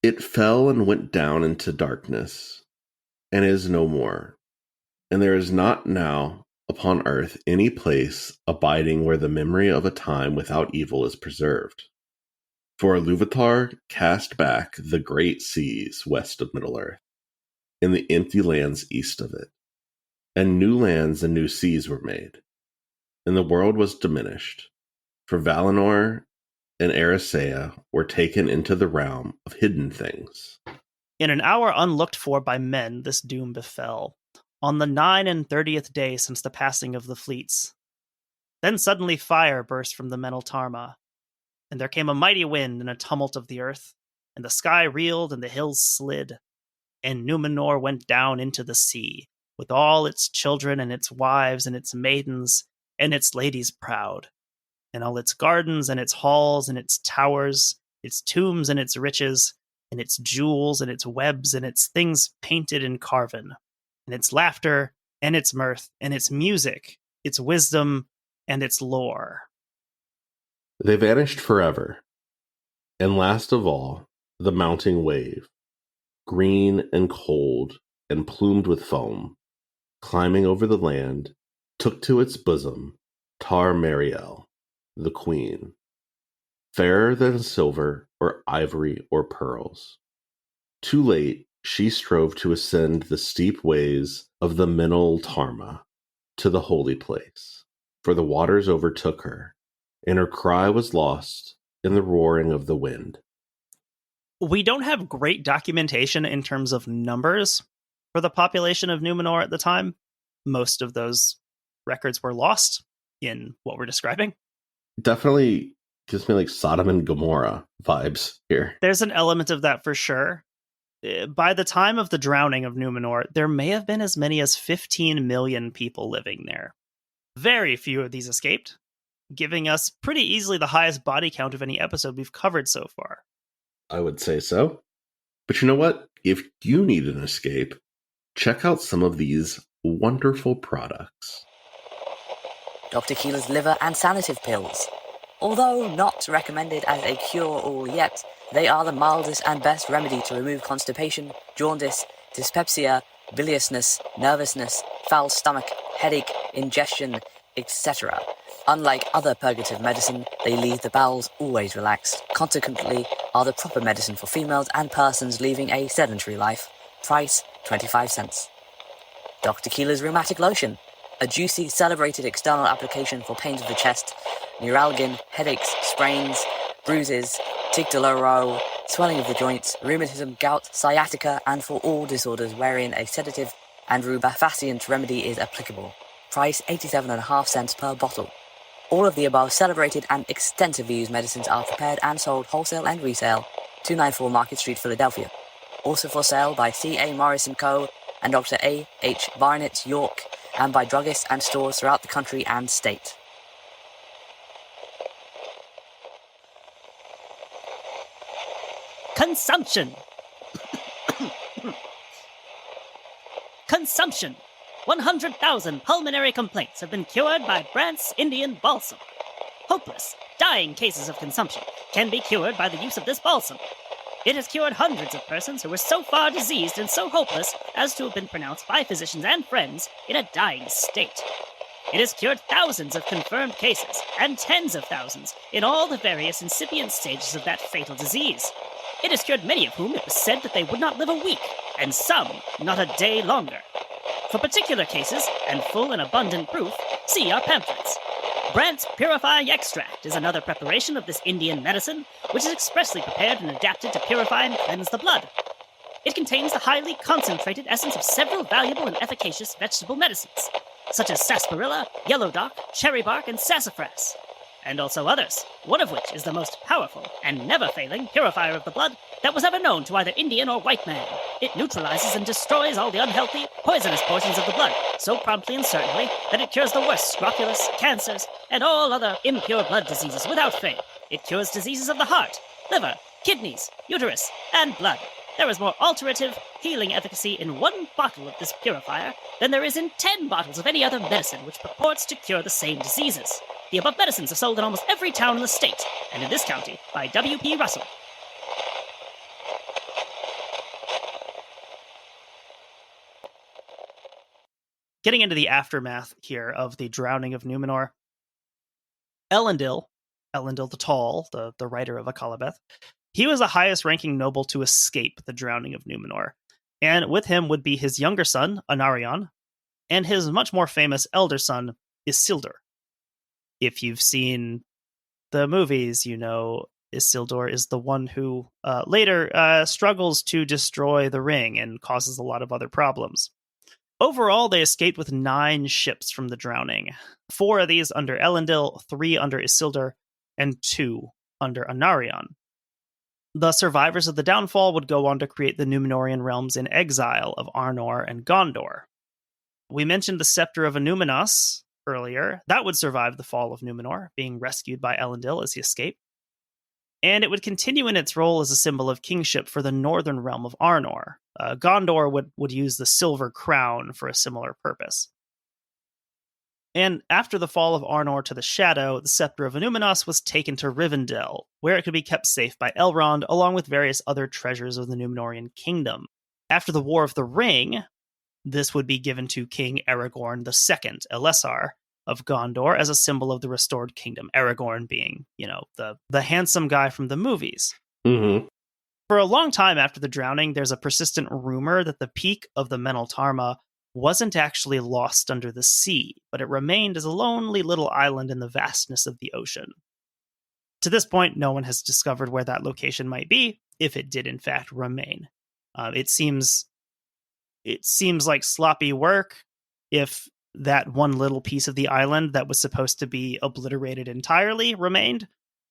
It fell and went down into darkness, and is no more. And there is not now upon earth any place abiding where the memory of a time without evil is preserved. For Ilúvatar cast back the great seas west of Middle-earth, and the empty lands east of it, and new lands and new seas were made, and the world was diminished, for Valinor and Erisea were taken into the realm of hidden things. In an hour unlooked for by men, this doom befell, on the 39th day since the passing of the fleets. Then suddenly fire burst from the Meneltarma, and there came a mighty wind and a tumult of the earth, and the sky reeled and the hills slid, and Númenor went down into the sea, with all its children and its wives and its maidens and its ladies proud, and all its gardens and its halls and its towers, its tombs and its riches, and its jewels and its webs and its things painted and carven, and its laughter and its mirth and its music, its wisdom and its lore. They vanished forever, and last of all, the mounting wave, green and cold and plumed with foam, climbing over the land, took to its bosom Tar Mariel, the queen, fairer than silver or ivory or pearls. Too late, she strove to ascend the steep ways of the Meneltarma to the holy place, for the waters overtook her, and her cry was lost in the roaring of the wind. We don't have great documentation in terms of numbers for the population of Númenor at the time. Most of those records were lost in what we're describing. Definitely gives me like Sodom and Gomorrah vibes here. There's an element of that for sure. By the time of the drowning of Númenor, there may have been as many as 15 million people living there. Very few of these escaped, giving us pretty easily the highest body count of any episode we've covered so far. I would say so. But you know what? If you need an escape, check out some of these wonderful products. Dr. Keeler's liver and sanative pills. Although not recommended as a cure-all yet, they are the mildest and best remedy to remove constipation, jaundice, dyspepsia, biliousness, nervousness, foul stomach, headache, ingestion, etc. Unlike other purgative medicine, they leave the bowels always relaxed. Consequently, are the proper medicine for females and persons leaving a sedentary life. Price, 25 cents. Dr. Keeler's Rheumatic Lotion. A juicy, celebrated external application for pains of the chest, neuralgia, headaches, sprains, bruises, tic douloureux, swelling of the joints, rheumatism, gout, sciatica, and for all disorders wherein a sedative and rubefacient remedy is applicable. Price 87.5 cents per bottle. All of the above celebrated and extensively used medicines are prepared and sold wholesale and resale, 294 Market Street, Philadelphia. Also for sale by C.A. Morris & Co. and Dr. A. H. Barnett, York, and by druggists and stores throughout the country and state. Consumption. Consumption. 100,000 pulmonary complaints have been cured by Brandt's Indian Balsam. Hopeless, dying cases of consumption can be cured by the use of this balsam. It has cured hundreds of persons who were so far diseased and so hopeless as to have been pronounced by physicians and friends in a dying state. It has cured thousands of confirmed cases and tens of thousands in all the various incipient stages of that fatal disease. It has cured many of whom it was said that they would not live a week, and some not a day longer. For particular cases and full and abundant proof, see our pamphlets. Brandt's Purifying Extract is another preparation of this Indian medicine, which is expressly prepared and adapted to purify and cleanse the blood. It contains the highly concentrated essence of several valuable and efficacious vegetable medicines, such as sarsaparilla, yellow dock, cherry bark, and sassafras, and also others, one of which is the most powerful and never-failing purifier of the blood that was ever known to either Indian or white man. It neutralizes and destroys all the unhealthy, poisonous portions of the blood so promptly and certainly that it cures the worst scrofulous, cancers, and all other impure blood diseases without fail. It cures diseases of the heart, liver, kidneys, uterus, and blood. There is more alterative, healing efficacy in one bottle of this purifier than there is in 10 bottles of any other medicine which purports to cure the same diseases. The above medicines are sold in almost every town in the state, and in this county by W.P. Russell. Getting into the aftermath here of the drowning of Númenor, Elendil the Tall, the writer of Akallabêth, he was the highest-ranking noble to escape the drowning of Númenor, and with him would be his younger son, Anarion, and his much more famous elder son, Isildur. If you've seen the movies, you know Isildur is the one who later struggles to destroy the ring and causes a lot of other problems. Overall, they escaped with 9 ships from the drowning. 4 of these under Elendil, 3 under Isildur, and 2 under Anarion. The survivors of the downfall would go on to create the Númenorian realms in exile of Arnor and Gondor. We mentioned the Scepter of Annúminas earlier. That would survive the fall of Númenor, being rescued by Elendil as he escaped. And it would continue in its role as a symbol of kingship for the northern realm of Arnor. Gondor would use the silver crown for a similar purpose. And after the fall of Arnor to the Shadow, the Scepter of Annúminas was taken to Rivendell, where it could be kept safe by Elrond, along with various other treasures of the Númenorian kingdom. After the War of the Ring, this would be given to King Aragorn II, Elessar, of Gondor, as a symbol of the restored kingdom. Aragorn being, the handsome guy from the movies. Mm-hmm. For a long time after the drowning, there's a persistent rumor that the peak of the Meneltarma wasn't actually lost under the sea, but it remained as a lonely little island in the vastness of the ocean. To this point, no one has discovered where that location might be, if it did in fact remain. It seems like sloppy work if that one little piece of the island that was supposed to be obliterated entirely remained.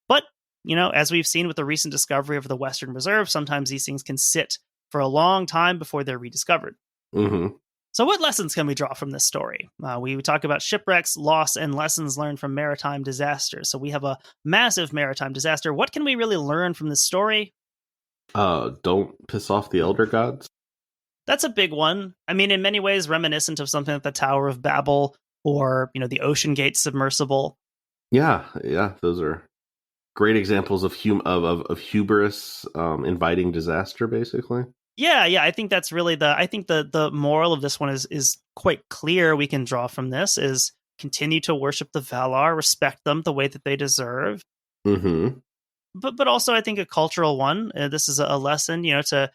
But, as we've seen with the recent discovery of the Western Reserve, sometimes these things can sit for a long time before they're rediscovered. Mm-hmm. So what lessons can we draw from this story? We talk about shipwrecks, loss, and lessons learned from maritime disasters. So we have a massive maritime disaster. What can we really learn from this story? Don't piss off the elder gods. That's a big one. I mean, in many ways, reminiscent of something like the Tower of Babel or, the Ocean Gate submersible. Yeah, those are great examples of hubris inviting disaster, basically. Yeah, I think that's really the moral of this one is quite clear. We can draw from this is continue to worship the Valar, respect them the way that they deserve. Mm-hmm. But also I think a cultural one. This is a lesson, to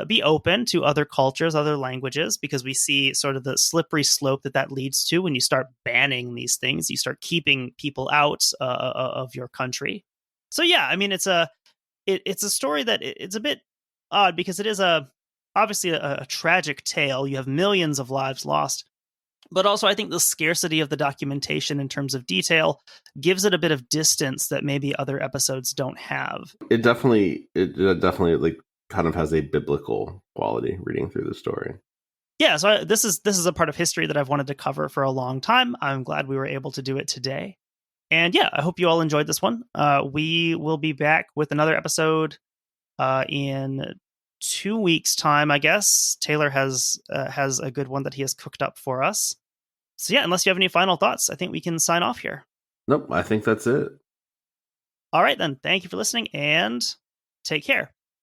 be open to other cultures, other languages, because we see sort of the slippery slope that leads to when you start banning these things. You start keeping people out of your country. So yeah, I mean it's a story that it's a bit odd because it is obviously a tragic tale. You have millions of lives lost, but also I think the scarcity of the documentation in terms of detail gives it a bit of distance that maybe other episodes don't have. It definitely like kind of has a biblical quality reading through the story. Yeah, so this is a part of history that I've wanted to cover for a long time. I'm glad we were able to do it today. And yeah, I hope you all enjoyed this one. We will be back with another episode in 2 weeks' time, I guess. Taylor has a good one that he has cooked up for us. So yeah, unless you have any final thoughts, I think we can sign off here. Nope, I think that's it. All right, then. Thank you for listening, and take care.